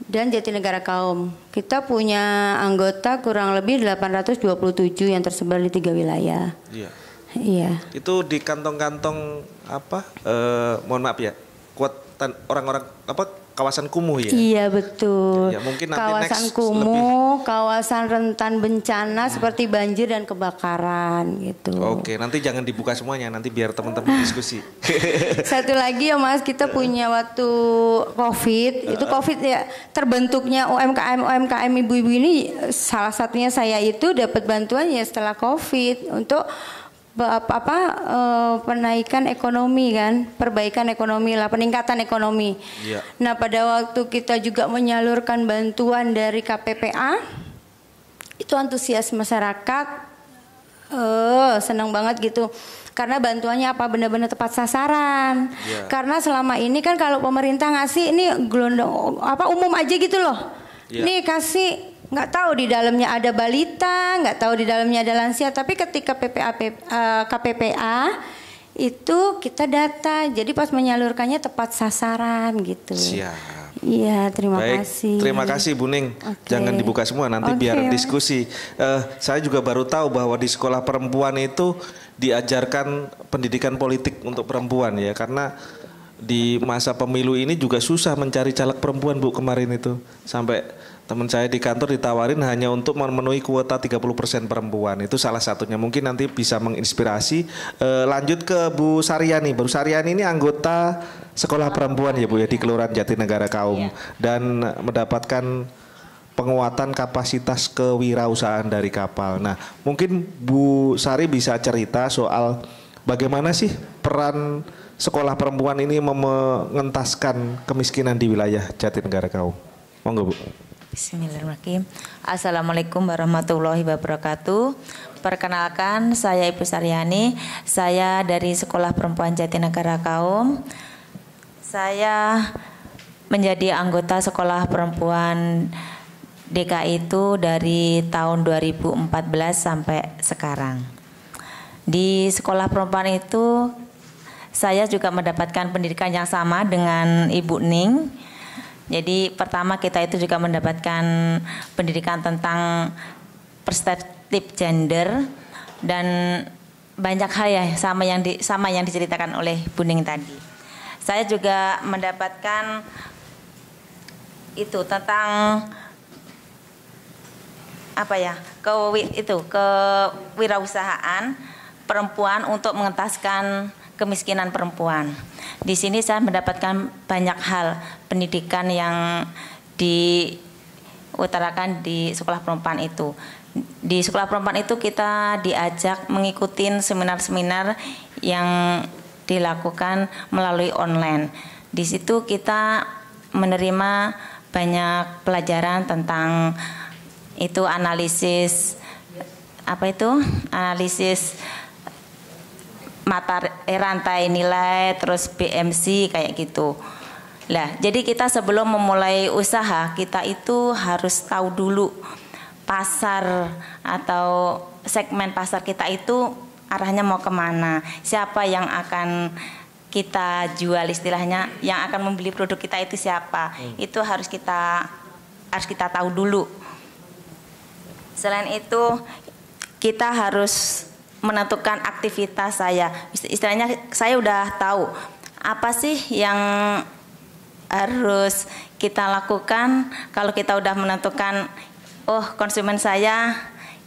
Speaker 3: dan Jatinegara Kaum. Kita punya anggota kurang lebih 827 yang tersebar di 3 wilayah. Iya. Itu
Speaker 1: di kantong-kantong mohon maaf ya, orang-orang kawasan kumuh ya?
Speaker 3: Iya, betul.
Speaker 1: Ya, mungkin nanti
Speaker 3: kawasan kumuh, kawasan rentan bencana seperti banjir dan kebakaran gitu.
Speaker 1: Oke, nanti jangan dibuka semuanya, nanti biar teman-teman diskusi.
Speaker 3: Satu lagi ya, Mas, kita punya waktu COVID, itu COVID ya, terbentuknya UMKM ibu-ibu ini, salah satunya saya itu dapat bantuan ya setelah COVID untuk penaikan ekonomi kan, perbaikan ekonomi lah, peningkatan ekonomi. Nah, pada waktu kita juga menyalurkan bantuan dari KPPA, itu antusias masyarakat senang banget gitu, karena bantuannya benar-benar tepat sasaran. Karena selama ini kan kalau pemerintah ngasih ini gelondong umum aja gitu loh. Nih kasih, nggak tahu di dalamnya ada balita, nggak tahu di dalamnya ada lansia. Tapi ketika KPPA itu kita data, jadi pas menyalurkannya tepat sasaran gitu.
Speaker 1: Siap.
Speaker 3: Iya, terima kasih.
Speaker 1: Terima kasih Bu Ning. Jangan dibuka semua, nanti biar diskusi. Saya juga baru tahu bahwa di sekolah perempuan itu diajarkan pendidikan politik untuk perempuan ya, karena di masa pemilu ini juga susah mencari caleg perempuan, Bu, kemarin itu. Sampai teman saya di kantor ditawarin hanya untuk memenuhi kuota 30% perempuan. Itu salah satunya. Mungkin nanti bisa menginspirasi. Lanjut ke Bu Saryani. Bu Saryani ini anggota sekolah perempuan ya, Bu, ya, di Kelurahan Jatinegara Kaum. Dan mendapatkan penguatan kapasitas kewirausahaan dari Kapal. Nah, mungkin Bu Sari bisa cerita soal bagaimana sih peran sekolah perempuan ini mengentaskan kemiskinan di wilayah Jatinegara Kaum. Monggo, Bu.
Speaker 4: Bismillahirrahmanirrahim. Assalamualaikum warahmatullahi wabarakatuh. Perkenalkan, saya Ibu Saryani. Saya dari Sekolah Perempuan Jatinegara Kaum. Saya menjadi anggota Sekolah Perempuan DKI itu dari tahun 2014 sampai sekarang. Di Sekolah Perempuan itu saya juga mendapatkan pendidikan yang sama dengan Ibu Ning. Jadi pertama kita itu juga mendapatkan pendidikan tentang perspektif gender dan banyak hal ya sama yang diceritakan oleh Bu Ning tadi. Saya juga mendapatkan itu tentang kewirausahaan perempuan untuk mengentaskan kemiskinan perempuan. Di sini saya mendapatkan banyak hal pendidikan yang diutarakan di sekolah perempuan itu. Di sekolah perempuan itu kita diajak mengikuti seminar-seminar yang dilakukan melalui online. Di situ kita menerima banyak pelajaran tentang itu analisis rantai nilai, terus BMC kayak gitu. Lah, jadi kita sebelum memulai usaha kita itu harus tahu dulu pasar atau segmen pasar kita itu arahnya mau kemana, siapa yang akan kita jual istilahnya, yang akan membeli produk kita itu siapa, itu harus kita tahu dulu. Selain itu kita harus menentukan aktivitas saya, istilahnya saya udah tahu apa sih yang harus kita lakukan. Kalau kita udah menentukan konsumen saya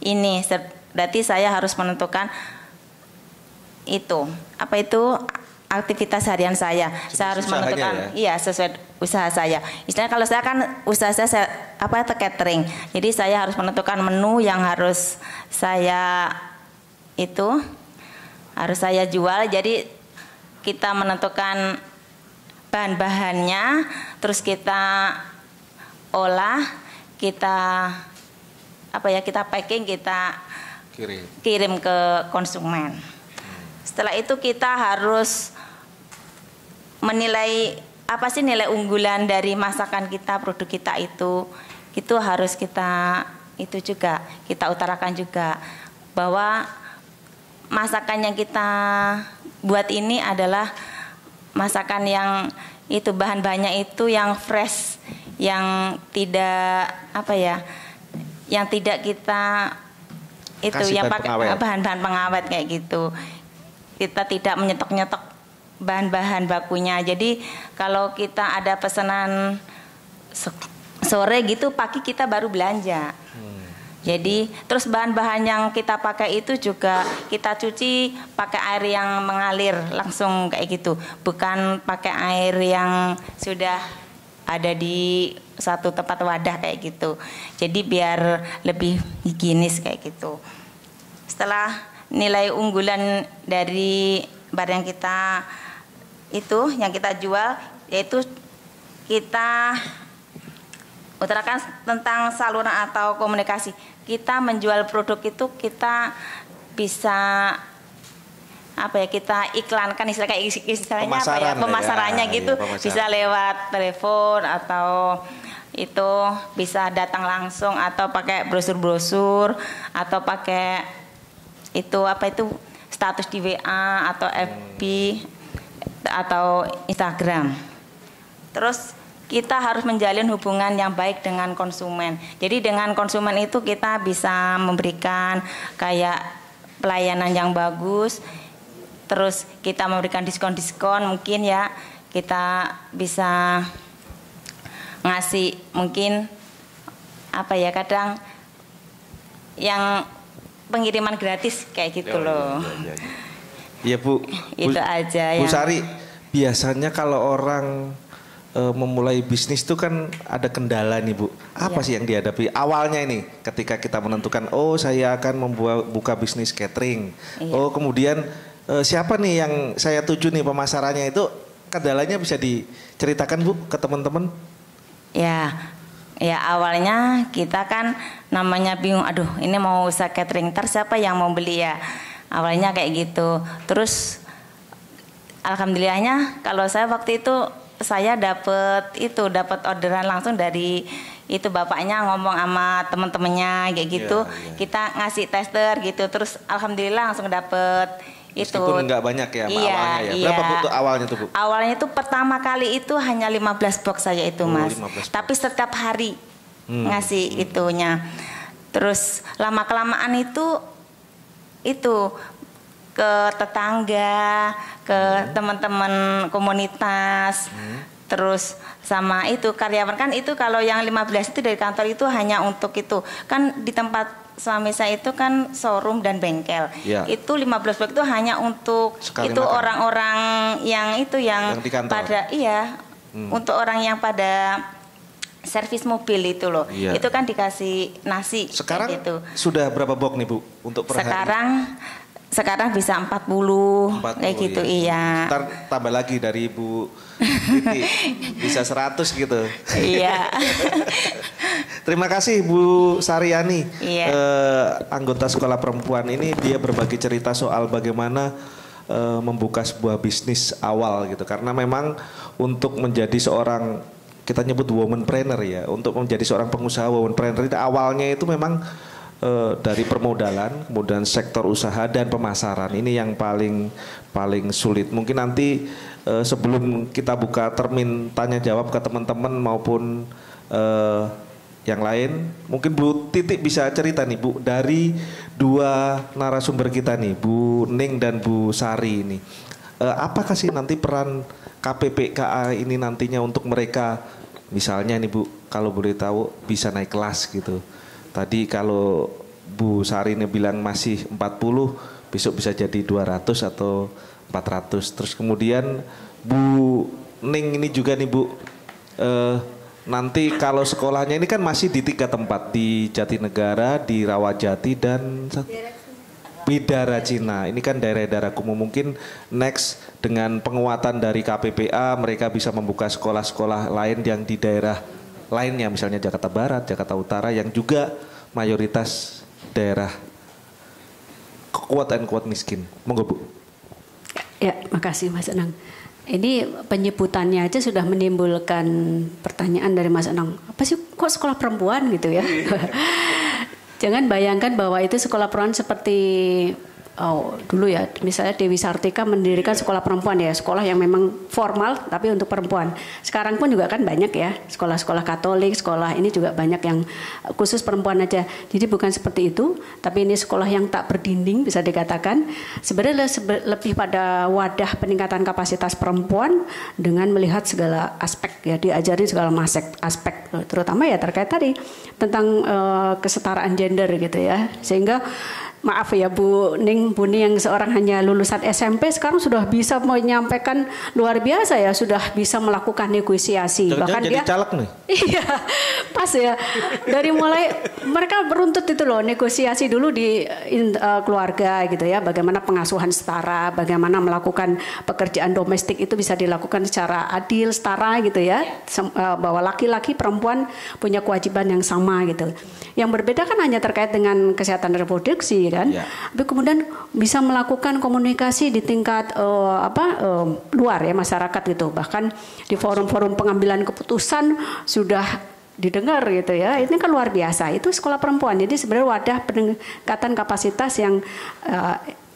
Speaker 4: ini, berarti saya harus menentukan itu aktivitas harian saya. Saya harus menentukan sesuai usaha saya. Istilahnya kalau saya kan usaha saya catering. Jadi saya harus menentukan menu yang harus saya jual. Jadi kita menentukan bahan-bahannya, terus kita olah, kita packing, kita kirim ke konsumen. Setelah itu kita harus menilai apa sih nilai unggulan dari masakan kita, produk kita itu harus kita utarakan juga bahwa masakan yang kita buat ini adalah masakan yang bahan-bahannya itu yang fresh, yang tidak kita yang pakai bahan-bahan pengawet kayak gitu. Kita tidak menyetok-nyetok bahan-bahan bakunya. Jadi kalau kita ada pesanan sore gitu, pagi kita baru belanja. Jadi terus bahan-bahan yang kita pakai itu juga kita cuci pakai air yang mengalir langsung kayak gitu, bukan pakai air yang sudah ada di satu tempat wadah kayak gitu. Jadi biar lebih higienis kayak gitu. Setelah nilai unggulan dari barang yang kita jual, yaitu kita utarakan tentang saluran atau komunikasi. Kita menjual produk itu kita bisa kita iklankan, istilahnya pemasarannya gitu. Bisa lewat telepon atau itu bisa datang langsung atau pakai brosur-brosur atau pakai status di WA atau FB atau Instagram. Terus kita harus menjalin hubungan yang baik dengan konsumen. Jadi dengan konsumen itu kita bisa memberikan kayak pelayanan yang bagus. Terus kita memberikan diskon-diskon mungkin ya. Kita bisa ngasih mungkin kadang yang pengiriman gratis kayak gitu loh.
Speaker 1: Iya Bu.
Speaker 4: Itu aja
Speaker 1: Bu Sari, biasanya kalau orang memulai bisnis itu kan ada kendala nih Bu. Apa sih yang dihadapi awalnya ini ketika kita menentukan saya akan buka bisnis catering. Kemudian siapa nih yang saya tuju nih pemasarannya, itu kendalanya bisa diceritakan Bu ke teman-teman? Ya awalnya kita kan namanya bingung, ini mau usaha catering, siapa yang mau beli ya. Awalnya kayak gitu. Terus alhamdulillahnya kalau saya waktu itu saya dapat orderan langsung dari bapaknya ngomong sama teman-temannya kayak gitu. Kita ngasih tester gitu, terus alhamdulillah langsung dapat Meskipun nggak banyak ya
Speaker 4: iya,
Speaker 1: awalnya ya. Berapa Bu awalnya tuh Bu?
Speaker 4: Awalnya itu pertama kali itu hanya 15 box saja itu Mas. 15 Tapi setiap hari ngasih itunya. Terus lama kelamaan itu ke tetangga, ke teman-teman komunitas. Terus sama itu karyawan kan itu kalau yang 15 itu dari kantor itu hanya untuk itu. Kan di tempat suami saya itu kan showroom dan bengkel. Ya. Itu 15 box itu hanya untuk sekali itu orang-orang yang itu yang pada untuk orang yang pada servis mobil itu loh. Iya. Itu kan dikasih nasi.
Speaker 1: Sekarang
Speaker 4: gitu.
Speaker 1: Sudah berapa box nih Bu untuk per hari?
Speaker 4: Sekarang bisa 40 kayak gitu iya.
Speaker 1: Ntar tambah lagi dari Ibu Titi bisa 100 gitu.
Speaker 4: Iya.
Speaker 1: Terima kasih Bu Saryani, anggota sekolah perempuan ini. Dia berbagi cerita soal bagaimana membuka sebuah bisnis awal gitu. Karena memang untuk menjadi seorang, kita nyebut womanpreneur ya, untuk menjadi seorang pengusaha womanpreneur itu awalnya itu memang dari permodalan, kemudian sektor usaha dan pemasaran. Ini yang paling sulit. Mungkin nanti sebelum kita buka termin tanya jawab ke teman-teman maupun yang lain, mungkin Bu Titi bisa cerita nih Bu, dari dua narasumber kita nih, Bu Ning dan Bu Sari ini. Apakah sih nanti peran KPPKA ini nantinya untuk mereka, misalnya nih Bu, kalau boleh tahu bisa naik kelas gitu. Tadi kalau Bu Sari ini bilang masih 40, besok bisa jadi 200 atau 400. Terus kemudian Bu Ning ini juga nih Bu, nanti kalau sekolahnya ini kan masih di 3 tempat, di Jatinegara, di Rawajati dan Bidara Cina. Ini kan daerah-daerah kumuh. Mungkin next dengan penguatan dari KPPA mereka bisa membuka sekolah-sekolah lain yang di daerah lainnya, misalnya Jakarta Barat, Jakarta Utara yang juga mayoritas daerah quote and quote miskin. Monggo Bu.
Speaker 2: Ya, makasih Mas Anang. Ini penyebutannya aja sudah menimbulkan pertanyaan dari Mas Anang. Apa sih kok sekolah perempuan gitu ya? Jangan bayangkan bahwa itu sekolah perempuan seperti dulu ya, misalnya Dewi Sartika mendirikan sekolah perempuan ya, sekolah yang memang formal tapi untuk perempuan. Sekarang pun juga kan banyak ya, sekolah-sekolah Katolik, sekolah ini juga banyak yang khusus perempuan aja. Jadi bukan seperti itu, tapi ini sekolah yang tak berdinding bisa dikatakan. Sebenarnya lebih pada wadah peningkatan kapasitas perempuan dengan melihat segala aspek ya, diajari segala aspek, terutama ya terkait tadi tentang kesetaraan gender gitu ya, sehingga maaf ya Bu Ning yang seorang hanya lulusan SMP sekarang sudah bisa menyampaikan luar biasa ya, sudah bisa melakukan negosiasi.
Speaker 1: Bahkan jadi caleg nih.
Speaker 2: Iya, pas ya. Dari mulai mereka beruntut itu loh, negosiasi dulu di keluarga gitu ya, bagaimana pengasuhan setara, bagaimana melakukan pekerjaan domestik itu bisa dilakukan secara adil, setara gitu ya, bahwa laki-laki perempuan punya kewajiban yang sama gitu. Yang berbeda kan hanya terkait dengan kesehatan reproduksi kan, tapi kemudian bisa melakukan komunikasi di tingkat luar ya masyarakat gitu, bahkan di forum-forum pengambilan keputusan sudah didengar gitu ya. Ini kan luar biasa, itu sekolah perempuan. Jadi sebenarnya wadah peningkatan kapasitas yang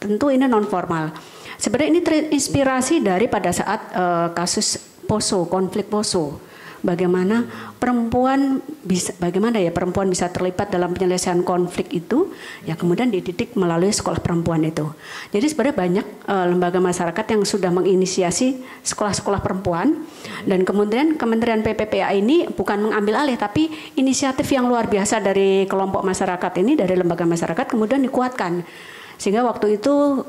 Speaker 2: tentu ini non formal. Sebenarnya ini terinspirasi dari pada saat kasus Poso, konflik Poso. Bagaimana perempuan bisa terlibat dalam penyelesaian konflik itu ya, kemudian dididik melalui sekolah perempuan itu. Jadi sebenarnya banyak lembaga masyarakat yang sudah menginisiasi sekolah-sekolah perempuan, dan kemudian Kementerian PPPA ini bukan mengambil alih, tapi inisiatif yang luar biasa dari kelompok masyarakat ini, dari lembaga masyarakat kemudian dikuatkan. Sehingga waktu itu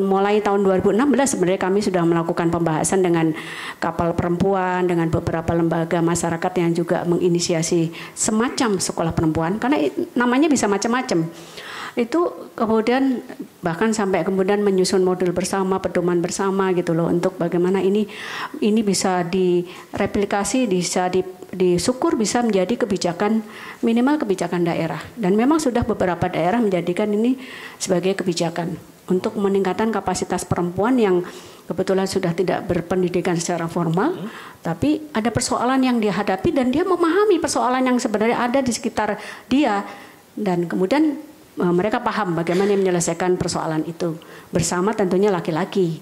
Speaker 2: mulai tahun 2016 sebenarnya kami sudah melakukan pembahasan dengan kapal perempuan, dengan beberapa lembaga masyarakat yang juga menginisiasi semacam sekolah perempuan, karena namanya bisa macam-macam. Itu kemudian bahkan sampai kemudian menyusun modul bersama, pedoman bersama gitu loh, untuk bagaimana ini bisa direplikasi, bisa disukur, bisa menjadi kebijakan, minimal kebijakan daerah. Dan memang sudah beberapa daerah menjadikan ini sebagai kebijakan untuk meningkatkan kapasitas perempuan yang kebetulan sudah tidak berpendidikan secara formal, tapi ada persoalan yang dia hadapi dan dia memahami persoalan yang sebenarnya ada di sekitar dia, dan kemudian mereka paham bagaimana menyelesaikan persoalan itu bersama tentunya laki-laki.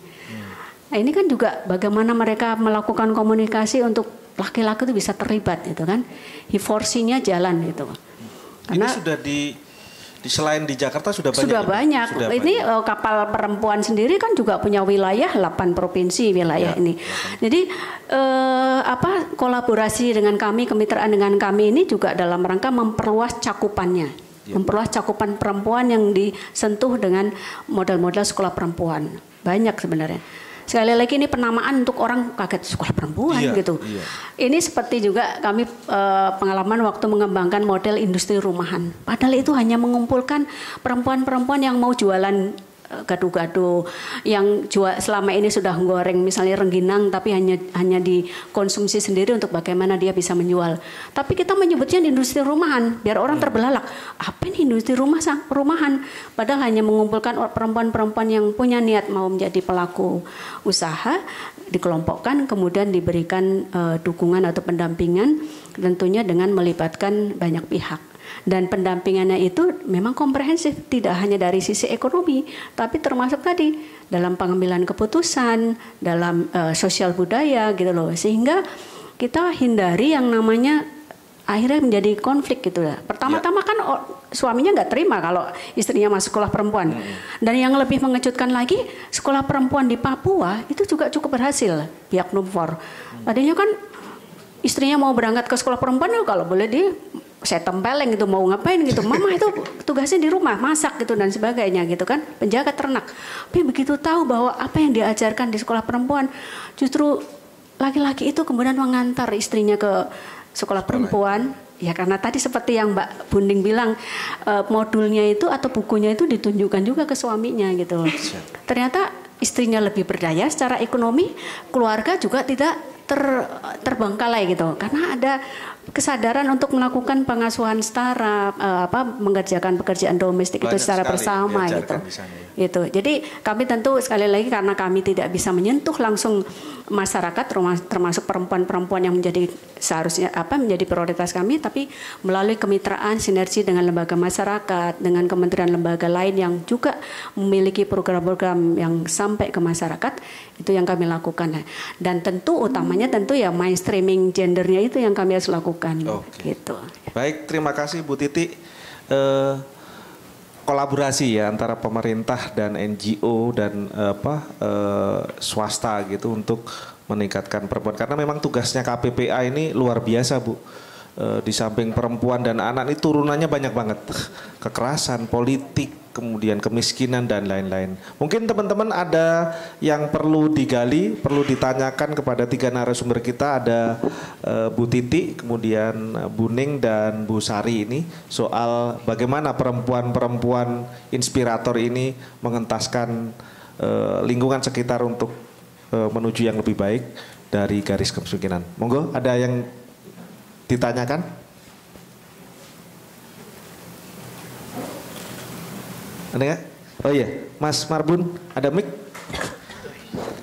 Speaker 2: Nah, ini kan juga bagaimana mereka melakukan komunikasi untuk laki-laki itu bisa terlibat gitu kan. Hiforsinya jalan gitu.
Speaker 1: Karena ini sudah selain di Jakarta sudah banyak.
Speaker 2: Sudah banyak. Ini kapal perempuan sendiri kan juga punya wilayah 8 provinsi wilayah ini. Jadi kolaborasi dengan kami, kemitraan dengan kami ini juga dalam rangka memperluas cakupannya. Memperluas cakupan perempuan yang disentuh dengan model-model sekolah perempuan. Banyak sebenarnya. Sekali lagi ini penamaan untuk orang kaget sekolah perempuan gitu. Ini seperti juga kami pengalaman waktu mengembangkan model industri rumahan. Padahal itu hanya mengumpulkan perempuan-perempuan yang mau jualan gado-gado, yang selama ini sudah goreng misalnya rengginang tapi hanya dikonsumsi sendiri untuk bagaimana dia bisa menjual. Tapi kita menyebutnya industri rumahan biar orang terbelalak. Apa ini industri rumahan? Padahal hanya mengumpulkan perempuan-perempuan yang punya niat mau menjadi pelaku usaha, dikelompokkan kemudian diberikan dukungan atau pendampingan tentunya dengan melibatkan banyak pihak. Dan pendampingannya itu memang komprehensif, tidak hanya dari sisi ekonomi, tapi termasuk tadi dalam pengambilan keputusan, dalam sosial budaya gitu loh. Sehingga kita hindari yang namanya akhirnya menjadi konflik gitu lah. Pertama-tama kan suaminya nggak terima kalau istrinya masuk sekolah perempuan. Dan yang lebih mengejutkan lagi, sekolah perempuan di Papua itu juga cukup berhasil pihak Numfor. Tadinya kan istrinya mau berangkat ke sekolah perempuan, kalau boleh saya tempeleng gitu, mau ngapain gitu, mama itu tugasnya di rumah masak gitu dan sebagainya gitu kan, penjaga ternak. Tapi begitu tahu bahwa apa yang diajarkan di sekolah perempuan, justru laki-laki itu kemudian mengantar istrinya ke sekolah perempuan. Ya karena tadi seperti yang Mbak Bunding bilang, modulnya itu atau bukunya itu ditunjukkan juga ke suaminya gitu. Ternyata istrinya lebih berdaya secara ekonomi, keluarga juga tidak terbengkalai gitu, karena ada kesadaran untuk melakukan pengasuhan setara, mengerjakan pekerjaan domestik itu secara bersama gitu. Gitu. Jadi kami tentu sekali lagi karena kami tidak bisa menyentuh langsung masyarakat, termasuk perempuan-perempuan yang seharusnya menjadi prioritas kami, tapi melalui kemitraan sinergi dengan lembaga masyarakat, dengan kementerian lembaga lain yang juga memiliki program-program yang sampai ke masyarakat, itu yang kami lakukan. Dan tentu utamanya tentu ya mainstreaming gendernya itu yang kami harus lakukan. Gitu.
Speaker 1: Baik, terima kasih Bu Titi. Kolaborasi ya antara pemerintah dan NGO dan swasta gitu untuk meningkatkan perempuan, karena memang tugasnya KPPA ini luar biasa Bu. Di samping perempuan dan anak ini turunannya banyak banget, kekerasan, politik, kemudian kemiskinan dan lain-lain. Mungkin teman-teman ada yang perlu digali, perlu ditanyakan kepada 3 narasumber kita, ada Bu Titi, kemudian Bu Ning dan Bu Sari ini soal bagaimana perempuan-perempuan inspirator ini mengentaskan lingkungan sekitar untuk menuju yang lebih baik dari garis kemiskinan. Monggo, ada yang ditanyakan? Ada nggak? Oh iya, Mas Marbun, ada mic?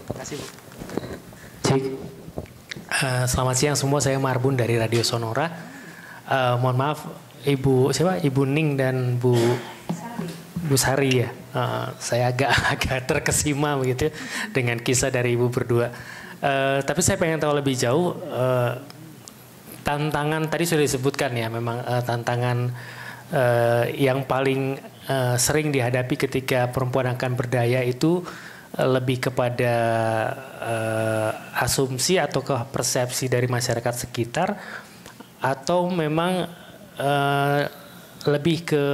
Speaker 5: Terima kasih. Cik. Selamat siang semua, saya Marbun dari Radio Sonora. Mohon maaf, Ibu Ning dan Bu Sari ya. Saya agak terkesima begitu dengan kisah dari Ibu berdua. Tapi saya pengen tahu lebih jauh. Tantangan tadi sudah disebutkan ya, memang tantangan yang paling sering dihadapi ketika perempuan akan berdaya itu lebih kepada asumsi atau ke persepsi dari masyarakat sekitar, atau memang lebih ke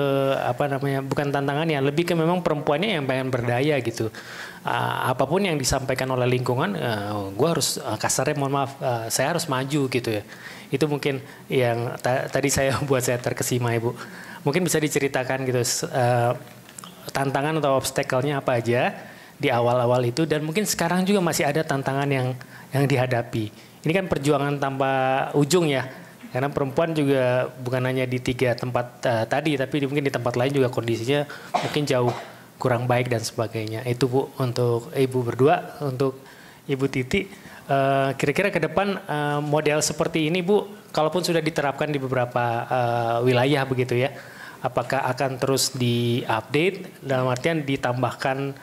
Speaker 5: bukan tantangan ya, lebih ke memang perempuannya yang pengen berdaya gitu. Apapun yang disampaikan oleh lingkungan, gue harus kasarnya mohon maaf, saya harus maju gitu ya. Itu mungkin yang tadi saya buat saya terkesima Ibu. Mungkin bisa diceritakan gitu tantangan atau obstacle-nya apa aja di awal-awal itu, dan mungkin sekarang juga masih ada tantangan yang dihadapi. Ini kan perjuangan tanpa ujung ya. Karena perempuan juga bukan hanya di 3 tempat tadi, tapi mungkin di tempat lain juga kondisinya mungkin jauh kurang baik dan sebagainya. Itu Bu untuk Ibu berdua, untuk Ibu Titi. Kira-kira ke depan model seperti ini Bu, kalaupun sudah diterapkan di beberapa wilayah begitu ya, apakah akan terus diupdate dalam artian ditambahkan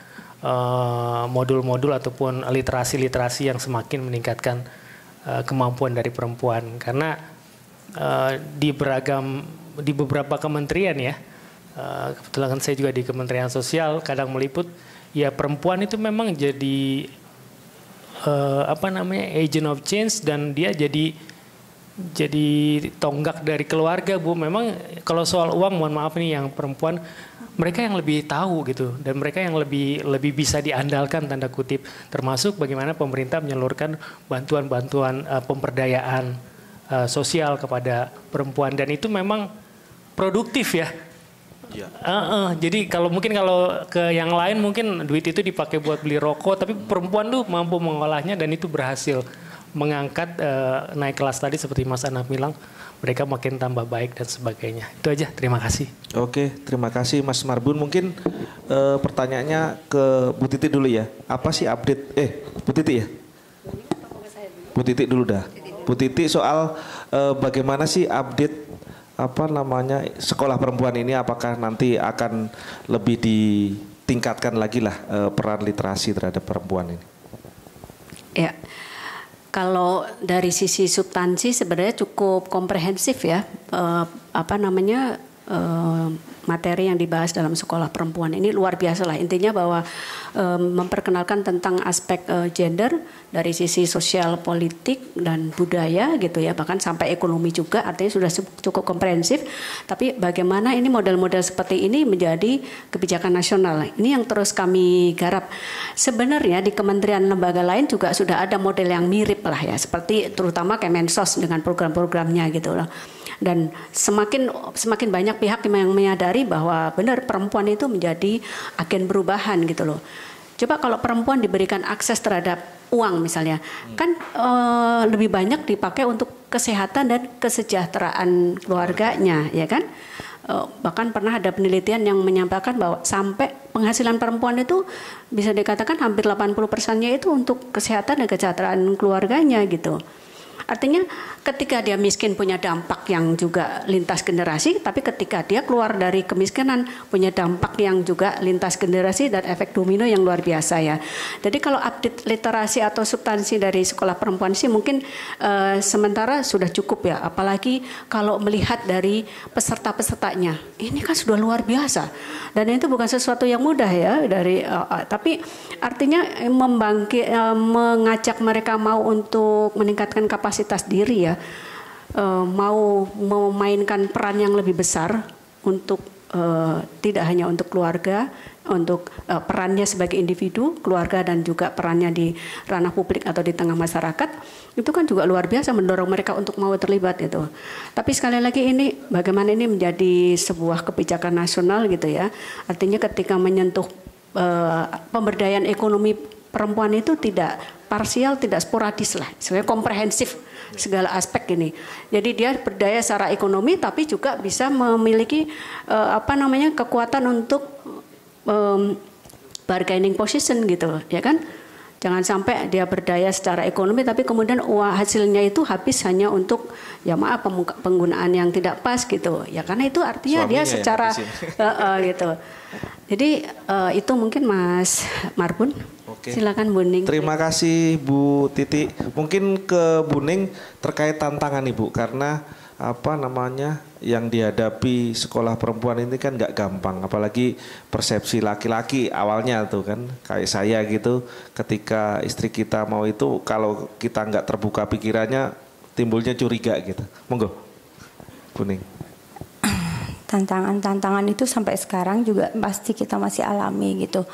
Speaker 5: modul-modul ataupun literasi-literasi yang semakin meningkatkan kemampuan dari perempuan, karena di beberapa kementerian ya, kebetulan kan saya juga di Kementerian Sosial kadang meliput, ya perempuan itu memang jadi agent of change, dan dia jadi tonggak dari keluarga, Bu. Memang kalau soal uang, mohon maaf nih, yang perempuan mereka yang lebih tahu gitu, dan mereka yang lebih bisa diandalkan tanda kutip, termasuk bagaimana pemerintah menyalurkan bantuan-bantuan pemberdayaan sosial kepada perempuan, dan itu memang produktif ya. Ya. Jadi kalau ke yang lain mungkin duit itu dipakai buat beli rokok, tapi perempuan tuh mampu mengolahnya dan itu berhasil mengangkat naik kelas tadi seperti Mas Anam bilang, mereka makin tambah baik dan sebagainya. Itu aja, terima kasih.
Speaker 1: Oke, terima kasih Mas Marbun. Mungkin pertanyaannya ke Bu Titi dulu ya. Apa sih update? Bu Titi ya? Bu Titi dulu dah. Bu Titi soal bagaimana sih update sekolah perempuan ini, apakah nanti akan lebih ditingkatkan lagi lah peran literasi terhadap perempuan ini?
Speaker 2: Ya. Kalau dari sisi substansi sebenarnya cukup komprehensif ya, materi yang dibahas dalam sekolah perempuan ini luar biasa lah. Intinya bahwa memperkenalkan tentang aspek gender dari sisi sosial, politik dan budaya gitu ya, bahkan sampai ekonomi juga, artinya sudah cukup komprehensif. Tapi bagaimana ini model-model seperti ini menjadi kebijakan nasional, ini yang terus kami garap. Sebenarnya di kementerian lembaga lain juga sudah ada model yang mirip lah ya, seperti terutama Kemensos dengan program-programnya gitu loh. Dan semakin banyak pihak yang menyadari bahwa benar perempuan itu menjadi agen perubahan gitu loh. Coba kalau perempuan diberikan akses terhadap uang misalnya, kan lebih banyak dipakai untuk kesehatan dan kesejahteraan keluarganya, ya kan? Bahkan pernah ada penelitian yang menyampaikan bahwa sampai penghasilan perempuan itu bisa dikatakan hampir 80%-nya itu untuk kesehatan dan kesejahteraan keluarganya gitu. Artinya ketika dia miskin punya dampak yang juga lintas generasi, tapi ketika dia keluar dari kemiskinan punya dampak yang juga lintas generasi dan efek domino yang luar biasa ya. Jadi kalau update literasi atau substansi dari sekolah perempuan sih mungkin sementara sudah cukup ya. Apalagi kalau melihat dari peserta-pesertanya, ini kan sudah luar biasa. Dan itu bukan sesuatu yang mudah ya tapi artinya mengajak mereka mau untuk meningkatkan kapasitas diri ya, mau memainkan peran yang lebih besar untuk tidak hanya untuk keluarga, untuk perannya sebagai individu, keluarga dan juga perannya di ranah publik atau di tengah masyarakat, itu kan juga luar biasa mendorong mereka untuk mau terlibat itu. Tapi sekali lagi ini bagaimana ini menjadi sebuah kebijakan nasional gitu ya. Artinya ketika menyentuh pemberdayaan ekonomi perempuan itu tidak parsial, tidak sporadis lah, sebenarnya komprehensif segala aspek ini. Jadi dia berdaya secara ekonomi tapi juga bisa memiliki kekuatan untuk bargaining position gitu, ya kan? Jangan sampai dia berdaya secara ekonomi tapi kemudian uang hasilnya itu habis hanya untuk penggunaan yang tidak pas gitu. Ya karena itu artinya suaminya dia secara gitu. Jadi itu mungkin Mas Marbun.
Speaker 1: Oke.
Speaker 2: Silakan Bu Ning.
Speaker 1: Terima kasih Bu Titi. Mungkin ke Bu Ning terkait tantangan Ibu, karena yang dihadapi sekolah perempuan ini kan nggak gampang, apalagi persepsi laki-laki awalnya tuh kan kayak saya gitu, ketika istri kita mau itu kalau kita nggak terbuka pikirannya timbulnya curiga gitu. Monggo Bu Ning.
Speaker 3: Tantangan itu sampai sekarang juga pasti kita masih alami gitu.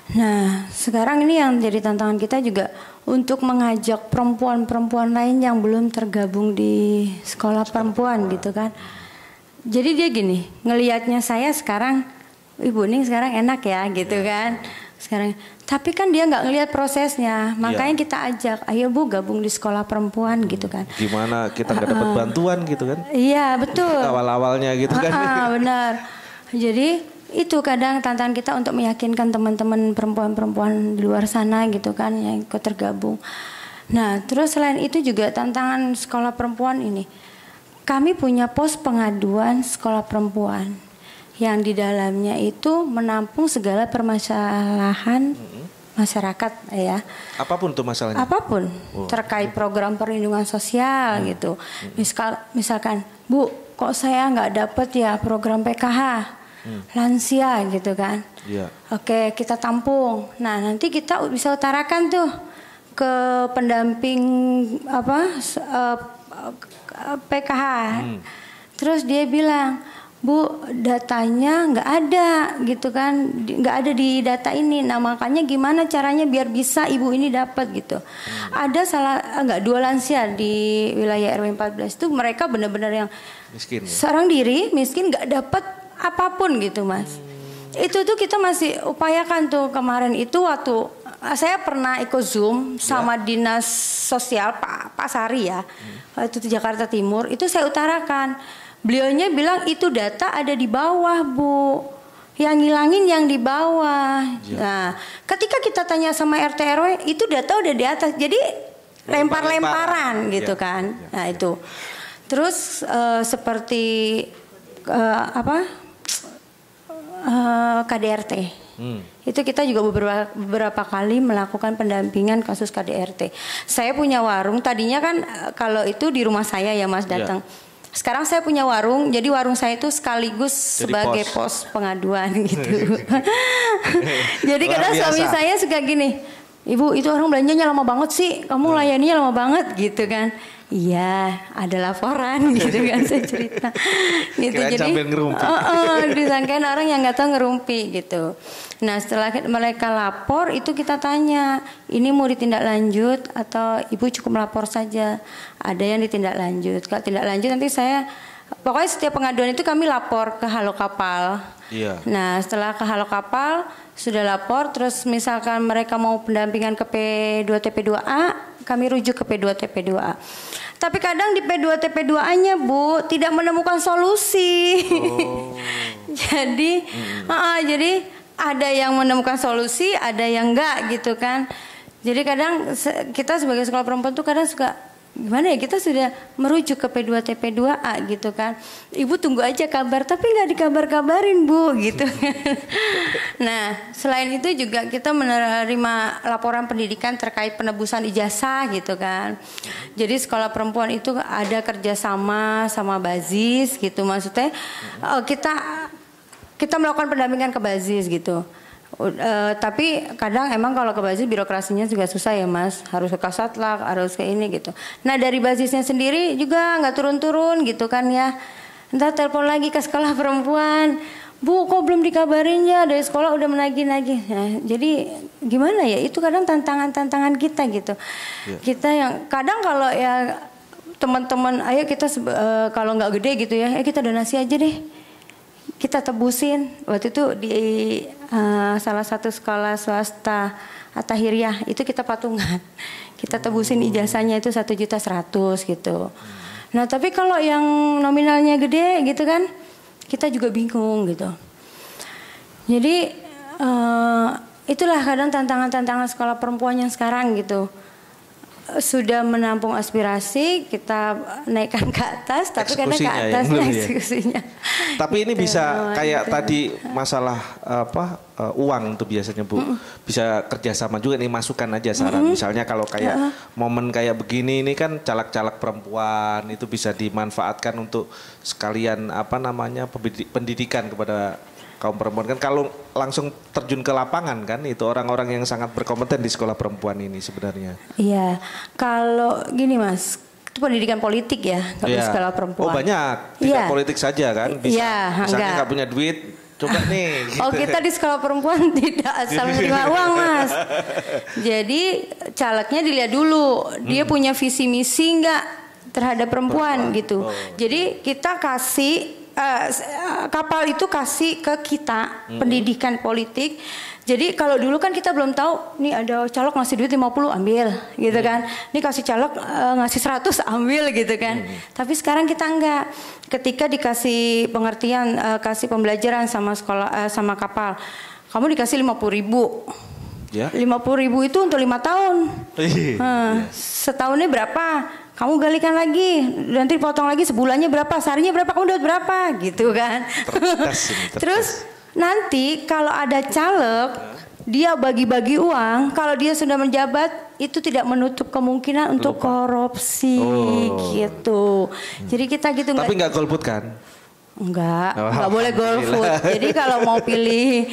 Speaker 3: Nah, sekarang ini yang jadi tantangan kita juga untuk mengajak perempuan-perempuan lain yang belum tergabung di sekolah perempuan gitu kan. Jadi dia gini, ngelihatnya saya sekarang, Ibu Ning sekarang enak ya gitu kan. Sekarang, tapi kan dia nggak ngelihat prosesnya, makanya kita ajak, ayo Bu gabung di sekolah perempuan gitu kan.
Speaker 1: Gimana kita nggak dapat bantuan gitu kan?
Speaker 3: Iya betul.
Speaker 1: Awal-awalnya gitu kan.
Speaker 3: Benar. Jadi itu kadang tantangan kita untuk meyakinkan teman-teman perempuan-perempuan di luar sana gitu kan yang ikut tergabung. Nah terus selain itu juga tantangan sekolah perempuan ini, kami punya pos pengaduan sekolah perempuan yang di dalamnya itu menampung segala permasalahan masyarakat ya.
Speaker 1: Apapun tuh masalahnya?
Speaker 3: Apapun terkait program perlindungan sosial gitu. Misalkan, Bu, kok saya nggak dapet ya program PKH lansia gitu kan?
Speaker 1: Iya.
Speaker 3: Oke, kita tampung. Nah, nanti kita bisa utarakan tuh ke pendamping PKH. Terus dia bilang, Bu, datanya nggak ada gitu kan, nggak ada di data ini. Nah makanya gimana caranya biar bisa ibu ini dapat gitu. Ada nggak 2 lansia di wilayah RW 14 itu mereka benar-benar yang
Speaker 1: miskin, ya?
Speaker 3: Seorang diri miskin nggak dapat apapun gitu mas. Itu tuh kita masih upayakan tuh kemarin itu waktu saya pernah ikut Zoom sama dinas sosial Pak Sari ya, itu di Jakarta Timur. Itu saya utarakan. Beliaunya bilang itu data ada di bawah Bu, yang ngilangin yang di bawah. Nah, ketika kita tanya sama RT RW itu data udah di atas, jadi lempar-lemparan gitu kan. Nah itu, terus seperti KDRT. Itu kita juga beberapa kali melakukan pendampingan kasus KDRT. Saya punya warung, tadinya kan kalau itu di rumah saya ya Mas datang. Sekarang saya punya warung, jadi warung saya itu sekaligus sebagai pos pengaduan gitu. Jadi kadang suami saya suka gini, Ibu itu orang belanjanya lama banget sih, kamu layaninya lama banget gitu kan. Iya, ada laporan gitu kan saya cerita. Gitu.
Speaker 1: Kirain
Speaker 3: jadi disangkain orang yang nggak tahu ngerumpi gitu. Nah setelah mereka lapor itu kita tanya, ini mau ditindaklanjut atau ibu cukup melapor saja. Ada yang ditindaklanjut. Kalau tindak lanjut nanti saya, pokoknya setiap pengaduan itu kami lapor ke Halo Kapal.
Speaker 1: Iya.
Speaker 3: Nah setelah ke Halo Kapal sudah lapor, terus misalkan mereka mau pendampingan ke P2TP2A, kami rujuk ke P2TP2A. Tapi kadang di P2TP2A-nya Bu tidak menemukan solusi. Jadi ada yang menemukan solusi, ada yang enggak gitu kan. Jadi kadang kita sebagai sekolah perempuan tuh kadang suka gimana ya, kita sudah merujuk ke P2TP2A gitu kan. Ibu tunggu aja kabar, tapi nggak dikabar-kabarin Bu gitu. Nah selain itu juga kita menerima laporan pendidikan terkait penebusan ijazah gitu kan. Jadi sekolah perempuan itu ada kerjasama sama Bazis gitu, maksudnya kita melakukan pendampingan ke Bazis gitu. Tapi kadang emang kalau ke Bazis birokrasinya juga susah ya Mas, harus ke Kasatlak, harus ke ini gitu. Nah dari Bazisnya sendiri juga nggak turun-turun gitu kan ya. Ntar telepon lagi ke sekolah perempuan, Bu kok belum dikabarin ya, dari sekolah udah menagih-nagih. Nah, jadi gimana ya, itu kadang tantangan kita gitu. Kita yang kadang kalau ya teman-teman, ayo kita kalau nggak gede gitu ya, kita donasi aja deh. Kita tebusin. Waktu itu di salah satu sekolah swasta At-Tahiriyah itu kita patungan. Kita tebusin ijazahnya itu 1.100.000 gitu. Nah tapi kalau yang nominalnya gede gitu kan, kita juga bingung gitu. Jadi itulah kadang tantangan-tantangan sekolah perempuan yang sekarang gitu. Sudah menampung aspirasi, kita naikkan ke atas, tapi karena ke atasnya eksekusinya.
Speaker 1: Tapi ini bisa kayak tadi masalah uang tuh biasanya Bu, bisa kerjasama juga nih, masukan aja saran. Misalnya kalau kayak momen kayak begini ini kan caleg-caleg perempuan itu bisa dimanfaatkan untuk sekalian pendidikan kepada kaum perempuan kan, kalau langsung terjun ke lapangan kan, itu orang-orang yang sangat berkompeten di sekolah perempuan ini sebenarnya.
Speaker 3: Iya, kalau gini Mas, itu pendidikan politik ya, di sekolah perempuan.
Speaker 1: Oh banyak, tidak politik saja kan, bisa misalnya nggak punya duit, coba nih. Gitu.
Speaker 3: Oh kita di sekolah perempuan tidak asal menerima uang Mas. Jadi calegnya dilihat dulu, dia punya visi misi nggak terhadap perempuan gitu. Jadi kita kasih kapal itu kasih ke kita pendidikan politik. Jadi kalau dulu kan kita belum tahu, nih ada caleg ngasih duit 50 ambil gitu kan. Nih kasih caleg ngasih 100 ambil gitu kan. Tapi sekarang kita enggak. Ketika dikasih pengertian, kasih pembelajaran sama sekolah sama kapal, kamu dikasih 50.000. 50.000 itu untuk 5 tahun. Setahunnya berapa? kamu galikan lagi, nanti potong lagi sebulannya berapa, seharinya berapa, kamu dapat berapa gitu kan. Terus nanti kalau ada caleg dia bagi-bagi uang, kalau dia sudah menjabat itu tidak menutup kemungkinan untuk korupsi gitu. Jadi kita gitu.
Speaker 1: Tapi nggak golput kan?
Speaker 3: Nggak boleh golput. Jadi kalau mau pilih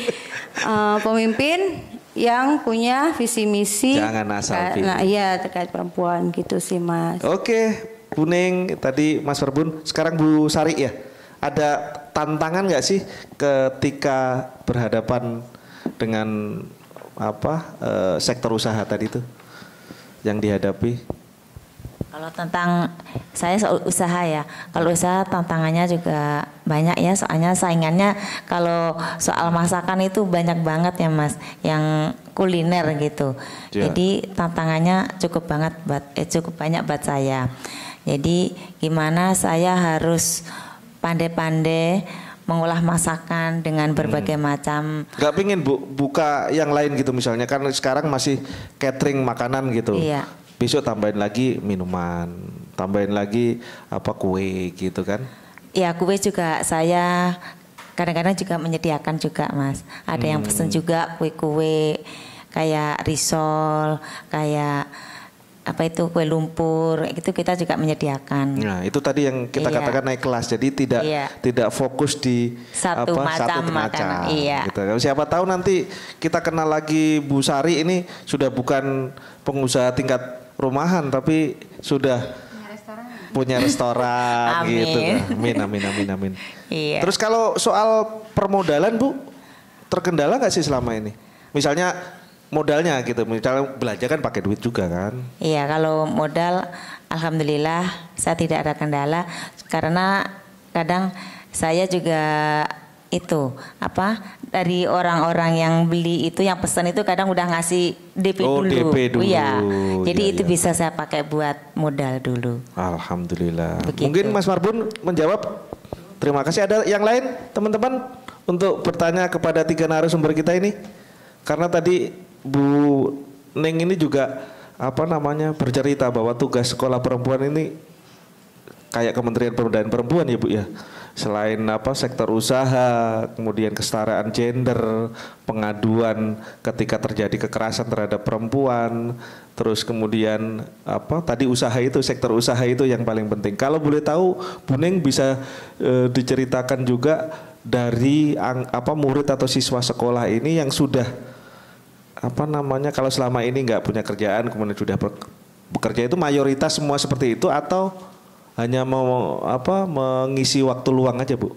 Speaker 3: pemimpin yang punya visi misi,
Speaker 1: jangan asal pilih.
Speaker 3: Nah, iya terkait perempuan gitu sih Mas.
Speaker 1: Oke, Bu Ning, tadi Mas Verbun, sekarang Bu Sari ya. Ada tantangan nggak sih ketika berhadapan dengan sektor usaha tadi itu yang dihadapi?
Speaker 4: Kalau tentang saya soal usaha ya, kalau usaha tantangannya juga banyak ya, soalnya saingannya kalau soal masakan itu banyak banget ya Mas, yang kuliner gitu. Ya. Jadi tantangannya cukup banyak buat saya. Jadi gimana saya harus pandai-pandai mengolah masakan dengan berbagai macam.
Speaker 1: Gak pingin Bu buka yang lain gitu misalnya, kan sekarang masih catering makanan gitu.
Speaker 4: Iya.
Speaker 1: Besok tambahin lagi minuman, tambahin lagi kue gitu kan? Ya
Speaker 4: kue juga saya kadang-kadang juga menyediakan juga Mas. Ada yang pesen juga kue-kue kayak risol, kayak kue lumpur, itu kita juga menyediakan. Nah itu tadi yang kita katakan naik kelas, jadi tidak fokus di satu macam. Iya. Gitu. Siapa tahu nanti kita kenal lagi Bu Sari ini sudah bukan pengusaha tingkat rumahan tapi sudah punya restoran gitu. Amin. Iya. Terus kalau soal permodalan Bu, terkendala nggak sih selama ini? Misalnya modalnya gitu, misalnya belanja kan pakai duit juga kan? Iya, kalau modal alhamdulillah saya tidak ada kendala karena kadang saya juga dari orang-orang yang beli itu yang pesan itu kadang udah ngasih DP dulu. DP dulu. Iya. Jadi itu bisa saya pakai buat modal dulu. Alhamdulillah. Begitu. Mungkin Mas Marbun menjawab. Terima kasih. Ada yang lain teman-teman untuk bertanya kepada 3 narasumber kita ini? Karena tadi Bu Ning ini juga bercerita bahwa tugas sekolah perempuan ini kayak Kementerian Pemberdayaan Perempuan ya Bu ya. Selain sektor usaha, kemudian kesetaraan gender, pengaduan ketika terjadi kekerasan terhadap perempuan, terus kemudian tadi usaha itu, sektor usaha itu yang paling penting. Kalau boleh tahu Bu Ning bisa diceritakan juga dari murid atau siswa sekolah ini yang sudah kalau selama ini nggak punya kerjaan kemudian sudah bekerja, itu mayoritas semua seperti itu atau hanya mau mengisi waktu luang aja Bu?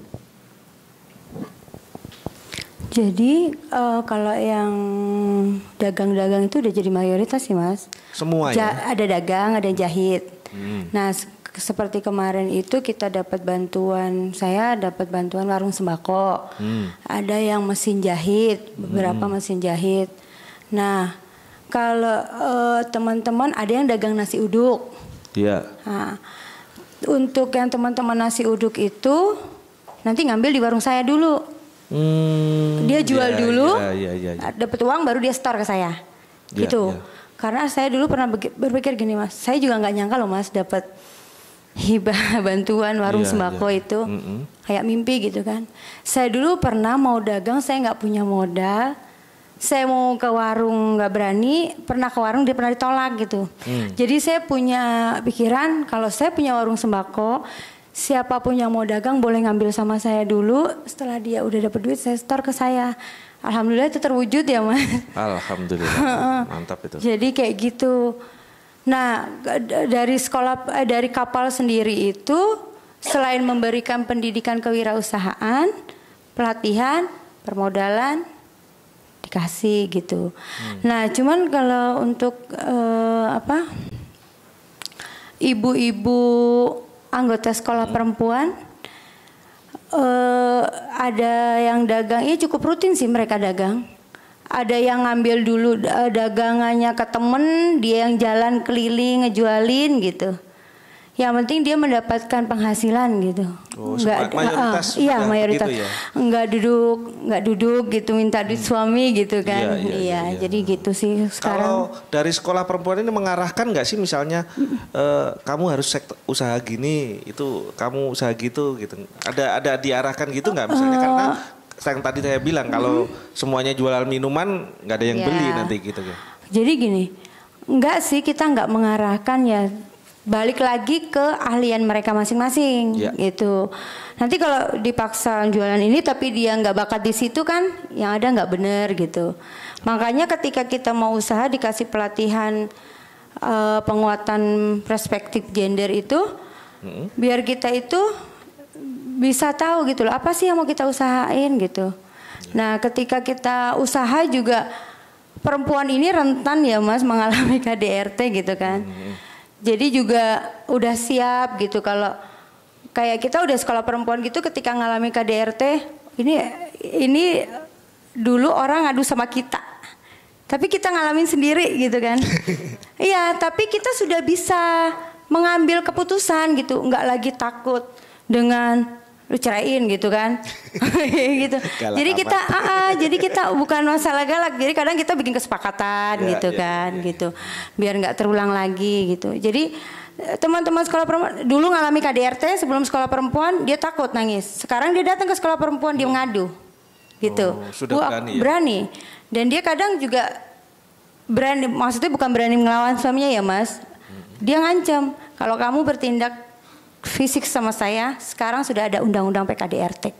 Speaker 3: Jadi kalau yang dagang-dagang itu udah jadi mayoritas sih Mas. Semua ya? Ada dagang, ada jahit. Nah seperti kemarin itu kita dapat bantuan, saya dapat bantuan warung sembako. Ada yang mesin jahit, beberapa mesin jahit. Nah kalau teman-teman ada yang dagang nasi uduk. Iya. Nah, untuk yang teman-teman nasi uduk itu nanti ngambil di warung saya dulu. Dia jual dulu, dapat uang baru dia store ke saya. Gitu. Karena saya dulu pernah berpikir gini Mas, saya juga nggak nyangka loh Mas dapat hibah bantuan warung sembako itu. Kayak mimpi gitu kan. Saya dulu pernah mau dagang, saya nggak punya modal. Saya mau ke warung nggak berani, pernah ke warung dia pernah ditolak gitu. Jadi saya punya pikiran kalau saya punya warung sembako, siapapun yang mau dagang boleh ngambil sama saya dulu. Setelah dia udah dapat duit, saya store ke saya. Alhamdulillah itu terwujud ya Mas. Alhamdulillah, mantap itu. Jadi kayak gitu. Nah dari kapal sendiri itu selain memberikan pendidikan kewirausahaan, pelatihan, permodalan, dikasih gitu. Nah, cuman kalau untuk ibu-ibu anggota sekolah perempuan ada yang dagang, ya cukup rutin sih mereka dagang. Ada yang ngambil dulu dagangannya ke temen, dia yang jalan keliling ngejualin gitu. Yang penting dia mendapatkan penghasilan gitu.
Speaker 1: Oh, mayoritas
Speaker 3: iya mayoritas.
Speaker 1: Gitu ya?
Speaker 3: Nggak duduk gitu minta duit suami gitu kan. Iya. Jadi gitu sih sekarang.
Speaker 1: Kalau dari sekolah perempuan ini mengarahkan nggak sih misalnya kamu harus usaha gini, itu kamu usaha gitu. Ada diarahkan gitu nggak misalnya karena yang tadi saya bilang kalau semuanya jualan minuman nggak ada yang beli nanti gitu.
Speaker 3: Jadi gini, enggak sih kita nggak mengarahkan ya. Balik lagi ke ahlian mereka masing-masing gitu. Nanti kalau dipaksa jualan ini tapi dia nggak bakat di situ kan, yang ada nggak bener gitu. Makanya ketika kita mau usaha dikasih pelatihan penguatan perspektif gender itu, biar kita itu bisa tahu gitu loh apa sih yang mau kita usahain gitu. Nah ketika kita usaha juga perempuan ini rentan ya Mas mengalami KDRT gitu kan. Jadi juga udah siap gitu kalau kayak kita udah sekolah perempuan gitu ketika ngalami KDRT ini dulu orang ngadu sama kita. Tapi kita ngalamin sendiri gitu kan. Iya, tapi kita sudah bisa mengambil keputusan gitu, nggak lagi takut dengan lu ceraiin gitu kan. Gitu. Jadi kita bukan masalah galak. Jadi kadang kita bikin kesepakatan gitu kan gitu. Biar nggak terulang lagi gitu. Jadi teman-teman sekolah perempuan dulu ngalami KDRT sebelum sekolah perempuan dia takut nangis. Sekarang dia datang ke sekolah perempuan dia ngadu. Gitu.
Speaker 1: Sudah
Speaker 3: berani. Dan dia kadang juga berani, maksudnya bukan berani melawan suaminya ya Mas. Dia ngancam kalau kamu bertindak fisik sama saya, sekarang sudah ada undang-undang PKDRT.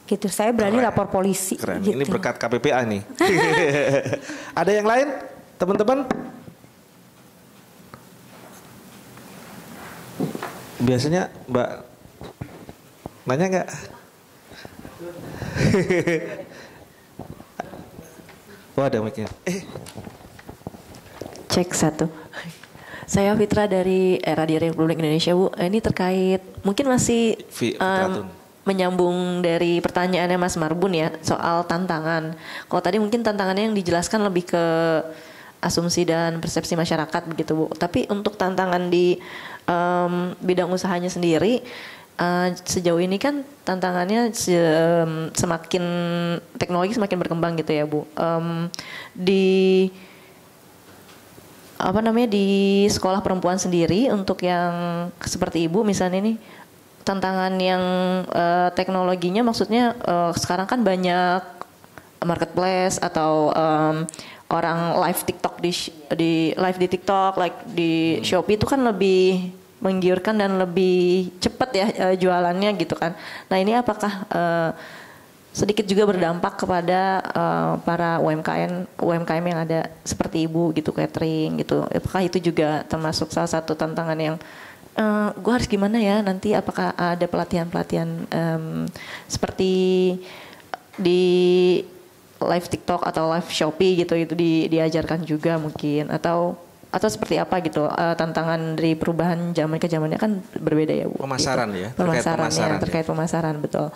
Speaker 3: Gitu, saya berani lapor polisi.
Speaker 1: Keren.
Speaker 3: Gitu.
Speaker 1: Ini berkat KPPA nih. Ada yang lain, teman-teman? Biasanya Mbak nanya nggak? Oh ada mic-nya.
Speaker 6: Cek 1. Saya Fitra dari Radio Republik Indonesia Bu. Ini terkait mungkin masih menyambung dari pertanyaannya Mas Marbun ya soal tantangan. Kalau tadi mungkin tantangannya yang dijelaskan lebih ke asumsi dan persepsi masyarakat begitu Bu. Tapi untuk tantangan di bidang usahanya sendiri sejauh ini kan tantangannya semakin teknologi semakin berkembang gitu ya Bu. Di sekolah perempuan sendiri untuk yang seperti Ibu misalnya ini tantangan yang teknologinya maksudnya sekarang kan banyak marketplace atau orang live TikTok di live di TikTok, like di Shopee itu kan lebih menggiurkan dan lebih cepat ya jualannya gitu kan. Nah ini apakah sedikit juga berdampak kepada para UMKM yang ada seperti Ibu gitu, catering gitu. Apakah itu juga termasuk salah satu tantangan yang gue harus gimana ya nanti, apakah ada pelatihan-pelatihan seperti di live TikTok atau live Shopee gitu itu diajarkan juga mungkin atau seperti apa gitu tantangan dari perubahan zaman ke zamannya kan berbeda ya Bu.
Speaker 1: Pemasaran
Speaker 6: gitu.
Speaker 1: Ya,
Speaker 6: terkait pemasaran betul.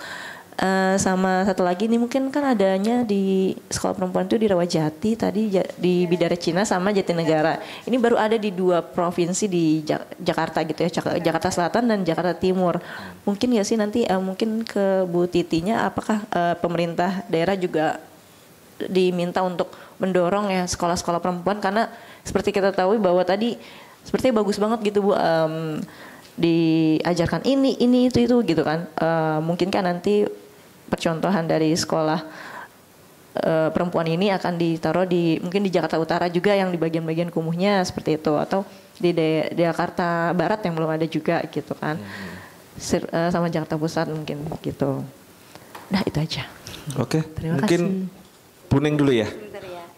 Speaker 6: Sama satu lagi nih mungkin kan adanya di sekolah perempuan itu di Rawajati tadi di Bidara Cina sama Jatinegara. Ini baru ada di 2 provinsi di Jakarta gitu ya, Jakarta Selatan dan Jakarta Timur. Mungkin ya sih nanti mungkin ke Bu Titinya apakah pemerintah daerah juga diminta untuk mendorong ya sekolah-sekolah perempuan karena seperti kita tahu bahwa tadi sepertinya bagus banget gitu Bu diajarkan ini itu gitu kan. Mungkin kan nanti percontohan dari sekolah perempuan ini akan ditaruh mungkin di Jakarta Utara juga yang di bagian-bagian kumuhnya seperti itu atau di Jakarta Barat yang belum ada juga gitu kan. Sama Jakarta Pusat mungkin gitu. Nah itu aja.
Speaker 1: Oke. Mungkin Puning dulu ya.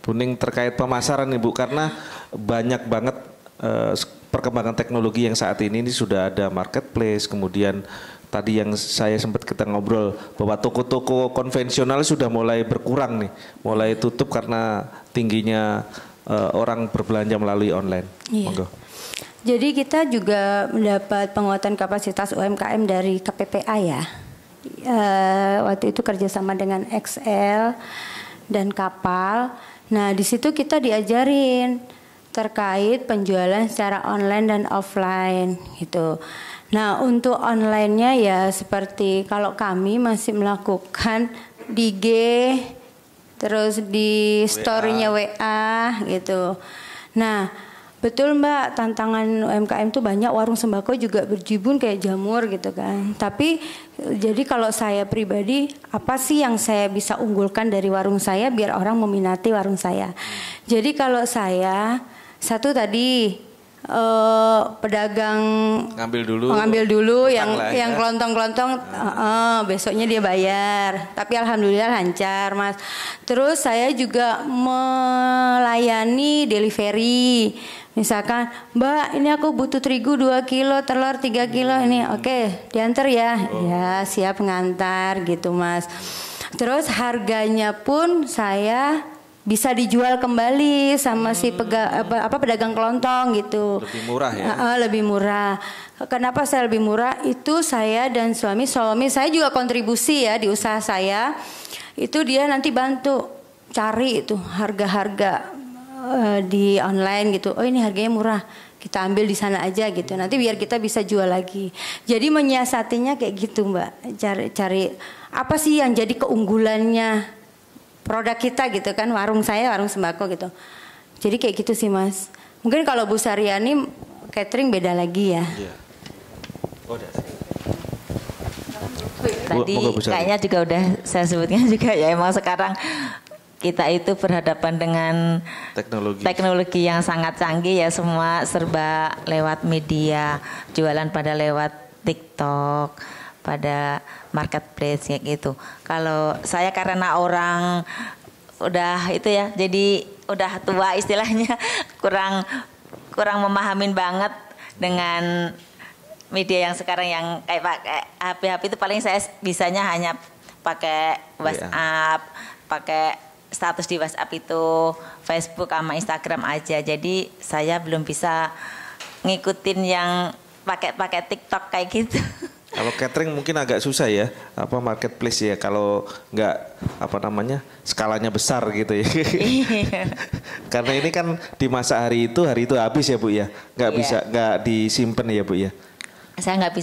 Speaker 1: Puning terkait pemasaran Ibu karena banyak banget perkembangan teknologi yang saat ini sudah ada marketplace, kemudian tadi yang saya sempat kita ngobrol bahwa toko-toko konvensional sudah mulai berkurang nih, mulai tutup karena tingginya orang berbelanja melalui online.
Speaker 3: Iya.
Speaker 1: Monggo.
Speaker 3: Jadi kita juga mendapat penguatan kapasitas UMKM dari KPPA ya. Waktu itu kerjasama dengan XL dan Kapal. Nah di situ kita diajarin terkait penjualan secara online dan offline gitu. Nah, untuk online-nya ya seperti kalau kami masih melakukan di IG, terus di story-nya WA gitu. Nah, betul Mbak, tantangan UMKM tuh banyak, warung sembako juga berjibun kayak jamur gitu kan. Tapi jadi kalau saya pribadi, apa sih yang saya bisa unggulkan dari warung saya biar orang meminati warung saya? Jadi kalau saya, satu tadi pedagang ngambil dulu yang kelontong-kelontong, besoknya dia bayar. Tapi alhamdulillah lancar Mas. Terus saya juga melayani delivery. Misalkan, Mbak ini aku butuh terigu 2 kilo, telur 3 kilo ini, oke diantar ya. Ya siap ngantar gitu Mas. Terus harganya pun saya bisa dijual kembali sama si pedagang kelontong gitu.
Speaker 1: Lebih murah ya?
Speaker 3: Lebih murah. Kenapa saya lebih murah? Itu saya dan suami saya juga kontribusi ya di usaha saya. Itu dia nanti bantu cari itu harga-harga di online gitu. Oh ini harganya murah, kita ambil di sana aja gitu. Nanti biar kita bisa jual lagi. Jadi menyiasatinya kayak gitu Mbak. Cari apa sih yang jadi keunggulannya produk kita gitu kan, warung saya warung sembako gitu. Jadi kayak gitu sih Mas. Mungkin kalau Bu Saryani catering beda lagi ya.
Speaker 1: Iya.
Speaker 4: Tadi kayaknya juga udah saya sebutkan juga ya, emang sekarang kita itu berhadapan dengan teknologi yang sangat canggih ya, semua serba lewat media, jualan pada lewat TikTok, pada marketplace kayak gitu. Kalau saya karena orang udah itu ya, jadi udah tua istilahnya, kurang memahamin banget dengan media yang sekarang yang kayak pakai HP itu paling saya bisanya hanya pakai WhatsApp, pakai status di WhatsApp itu, Facebook sama Instagram aja. Jadi saya belum bisa ngikutin yang pakai TikTok kayak gitu.
Speaker 1: Kalau catering mungkin agak susah ya, apa marketplace ya, kalau nggak apa namanya skalanya besar gitu ya. Karena ini kan di masa hari itu habis ya Bu ya, nggak disimpan ya Bu ya.
Speaker 4: Saya nggak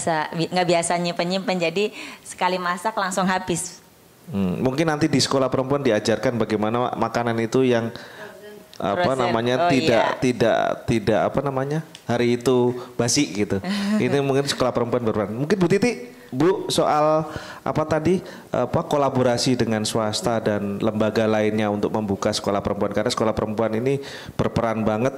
Speaker 4: biasa nyimpen, jadi sekali masak langsung habis.
Speaker 1: Mungkin nanti di sekolah perempuan diajarkan bagaimana makanan itu yang apa namanya tidak apa namanya hari itu basi gitu. Ini mungkin sekolah perempuan berperan. Mungkin Bu Titi, Bu, soal apa tadi kolaborasi dengan swasta dan lembaga lainnya untuk membuka sekolah perempuan, karena sekolah perempuan ini berperan banget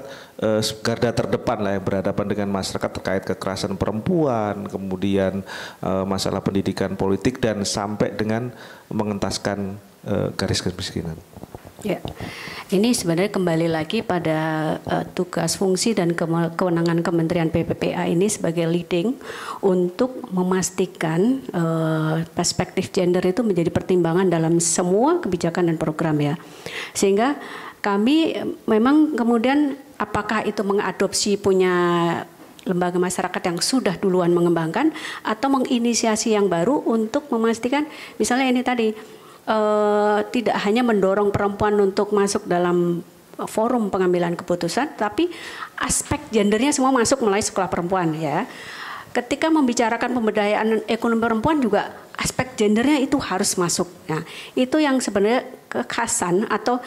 Speaker 1: garda terdepan lah yang berhadapan dengan masyarakat terkait kekerasan perempuan, kemudian masalah pendidikan politik dan sampai dengan mengentaskan garis kemiskinan.
Speaker 2: Ya, ini sebenarnya kembali lagi pada tugas, fungsi dan kewenangan Kementerian PPPA ini sebagai leading untuk memastikan perspektif gender itu menjadi pertimbangan dalam semua kebijakan dan program ya. Sehingga kami memang kemudian apakah itu mengadopsi punya lembaga masyarakat yang sudah duluan mengembangkan atau menginisiasi yang baru untuk memastikan misalnya ini tadi tidak hanya mendorong perempuan untuk masuk dalam forum pengambilan keputusan, tapi aspek gendernya semua masuk melalui sekolah perempuan ya. Ketika membicarakan pemberdayaan ekonomi perempuan juga aspek gendernya itu harus masuk. Nah, itu yang sebenarnya kekhasan atau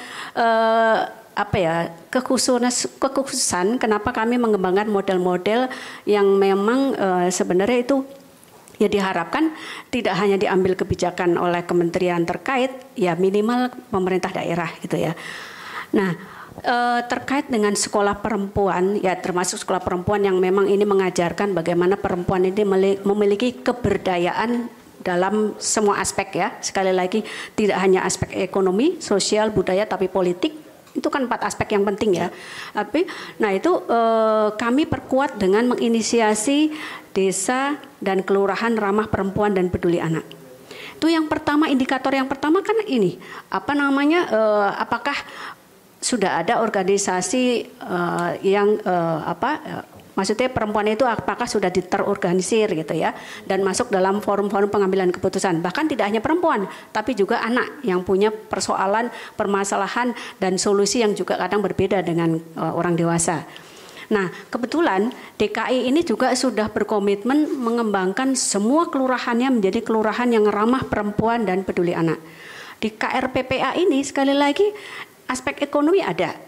Speaker 2: kekhususan kenapa kami mengembangkan model-model yang memang sebenarnya itu ya diharapkan tidak hanya diambil kebijakan oleh kementerian terkait, ya minimal pemerintah daerah gitu ya. Nah, terkait dengan sekolah perempuan, ya termasuk sekolah perempuan yang memang ini mengajarkan bagaimana perempuan ini memiliki keberdayaan dalam semua aspek ya. Sekali lagi tidak hanya aspek ekonomi, sosial, budaya, tapi politik. Itu kan 4 aspek yang penting ya. Tapi, nah itu kami perkuat dengan menginisiasi desa dan kelurahan ramah perempuan dan peduli anak. Itu yang pertama, indikator yang pertama kan ini, apa namanya, apakah sudah ada organisasi yang Maksudnya perempuan itu apakah sudah terorganisir gitu ya, dan masuk dalam forum-forum pengambilan keputusan. Bahkan tidak hanya perempuan, tapi juga anak yang punya persoalan, permasalahan dan solusi yang juga kadang berbeda dengan orang dewasa. Nah, kebetulan DKI ini juga sudah berkomitmen mengembangkan semua kelurahannya menjadi kelurahan yang ramah perempuan dan peduli anak. Di KRPPA ini sekali lagi aspek ekonomi ada.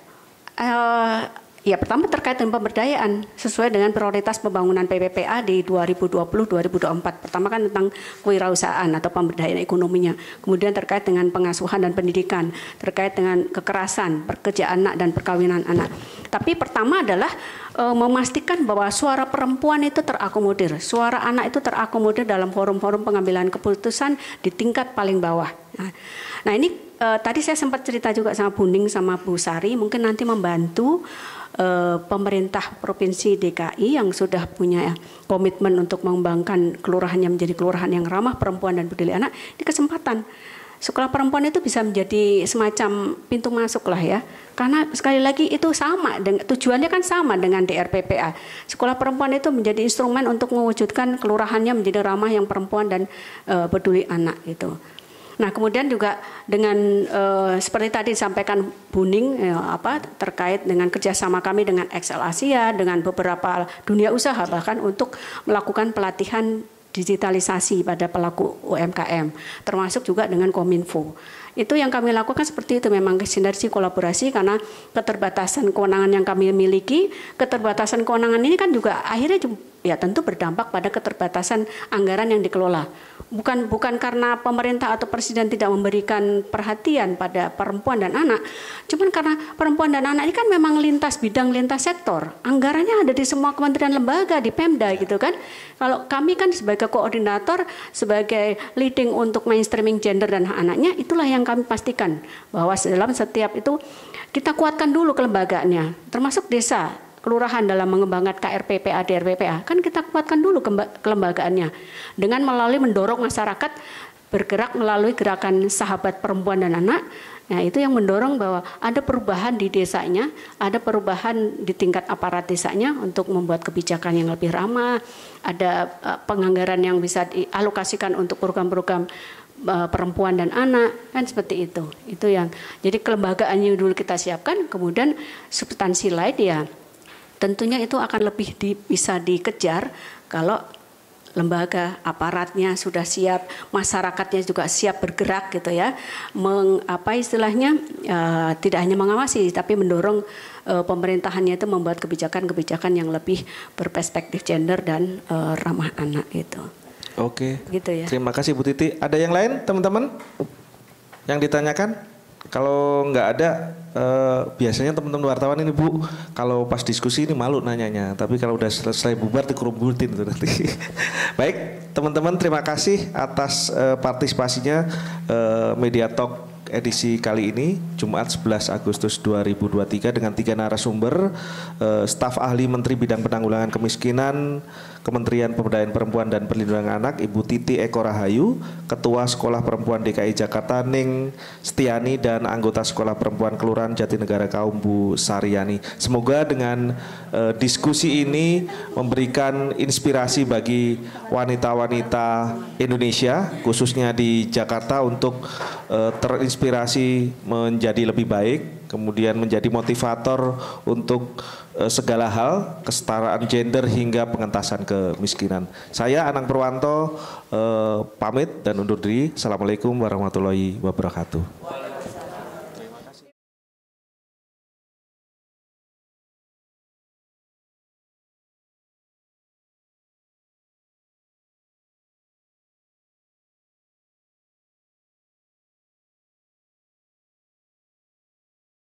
Speaker 2: Ya pertama terkait dengan pemberdayaan sesuai dengan prioritas pembangunan PPPA di 2020-2024. Pertama kan tentang kewirausahaan atau pemberdayaan ekonominya. Kemudian terkait dengan pengasuhan dan pendidikan, terkait dengan kekerasan, pekerjaan anak dan perkawinan anak. Tapi pertama adalah memastikan bahwa suara perempuan itu terakomodir, suara anak itu terakomodir dalam forum-forum pengambilan keputusan di tingkat paling bawah. Nah ini tadi saya sempat cerita juga sama Bu Ning sama Bu Sari, mungkin nanti membantu pemerintah Provinsi DKI yang sudah punya komitmen untuk mengembangkan kelurahannya menjadi kelurahan yang ramah perempuan dan peduli anak. Ini kesempatan sekolah perempuan itu bisa menjadi semacam pintu masuk lah ya, karena sekali lagi itu sama dengan tujuannya kan sama dengan DRPPA. Sekolah perempuan itu menjadi instrumen untuk mewujudkan kelurahannya menjadi ramah yang perempuan dan peduli anak gitu. Nah kemudian juga dengan seperti tadi disampaikan Bu Ning terkait dengan kerjasama kami dengan Excel Asia, dengan beberapa dunia usaha bahkan untuk melakukan pelatihan digitalisasi pada pelaku UMKM, termasuk juga dengan Kominfo. Itu yang kami lakukan seperti itu, memang sinergi kolaborasi karena keterbatasan kewenangan yang kami miliki. Keterbatasan kewenangan ini kan juga akhirnya ya tentu berdampak pada keterbatasan anggaran yang dikelola. Bukan karena pemerintah atau presiden tidak memberikan perhatian pada perempuan dan anak, cuman karena perempuan dan anak ini kan memang lintas bidang, lintas sektor. Anggarannya ada di semua kementerian lembaga, di Pemda gitu kan. Kalau kami kan sebagai koordinator, sebagai leading untuk mainstreaming gender dan hak anaknya, itulah yang kami pastikan bahwa dalam setiap itu kita kuatkan dulu kelembagaannya, termasuk desa, kelurahan dalam mengembangkan KRPPA, DRPPA, kan kita kuatkan dulu kelembagaannya dengan melalui mendorong masyarakat bergerak melalui gerakan sahabat perempuan dan anak. Nah itu yang mendorong bahwa ada perubahan di desanya, ada perubahan di tingkat aparat desanya untuk membuat kebijakan yang lebih ramah, ada penganggaran yang bisa dialokasikan untuk program-program perempuan dan anak, kan seperti itu. Itu yang jadi kelembagaannya dulu kita siapkan, kemudian substansi lain ya tentunya itu akan lebih bisa dikejar kalau lembaga aparatnya sudah siap, masyarakatnya juga siap bergerak gitu ya, tidak hanya mengawasi tapi mendorong pemerintahannya itu membuat kebijakan-kebijakan yang lebih berperspektif gender dan ramah anak itu.
Speaker 1: Oke.
Speaker 2: Gitu ya.
Speaker 1: Terima kasih Bu Titi. Ada yang lain teman-teman yang ditanyakan? Kalau nggak ada, biasanya teman-teman wartawan ini Bu, kalau pas diskusi ini malu nanyanya. Tapi kalau udah selesai bubar dikerumbutin itu nanti. Baik, teman-teman terima kasih atas partisipasinya Media Talk edisi kali ini Jumat 11 Agustus 2023 dengan 3 narasumber, staf ahli Menteri Bidang Penanggulangan Kemiskinan Kementerian Pemberdayaan Perempuan dan Perlindungan Anak Ibu Titi Eko Rahayu, Ketua Sekolah Perempuan DKI Jakarta Ning Setiani, dan anggota Sekolah Perempuan Kelurahan Jatinegara Kaum Bu Saryani. Semoga dengan diskusi ini memberikan inspirasi bagi wanita-wanita Indonesia khususnya di Jakarta untuk terinspirasi menjadi lebih baik, kemudian menjadi motivator untuk segala hal, kesetaraan gender hingga pengentasan kemiskinan. Saya Anang Purwanto pamit dan undur diri. Assalamualaikum warahmatullahi wabarakatuh.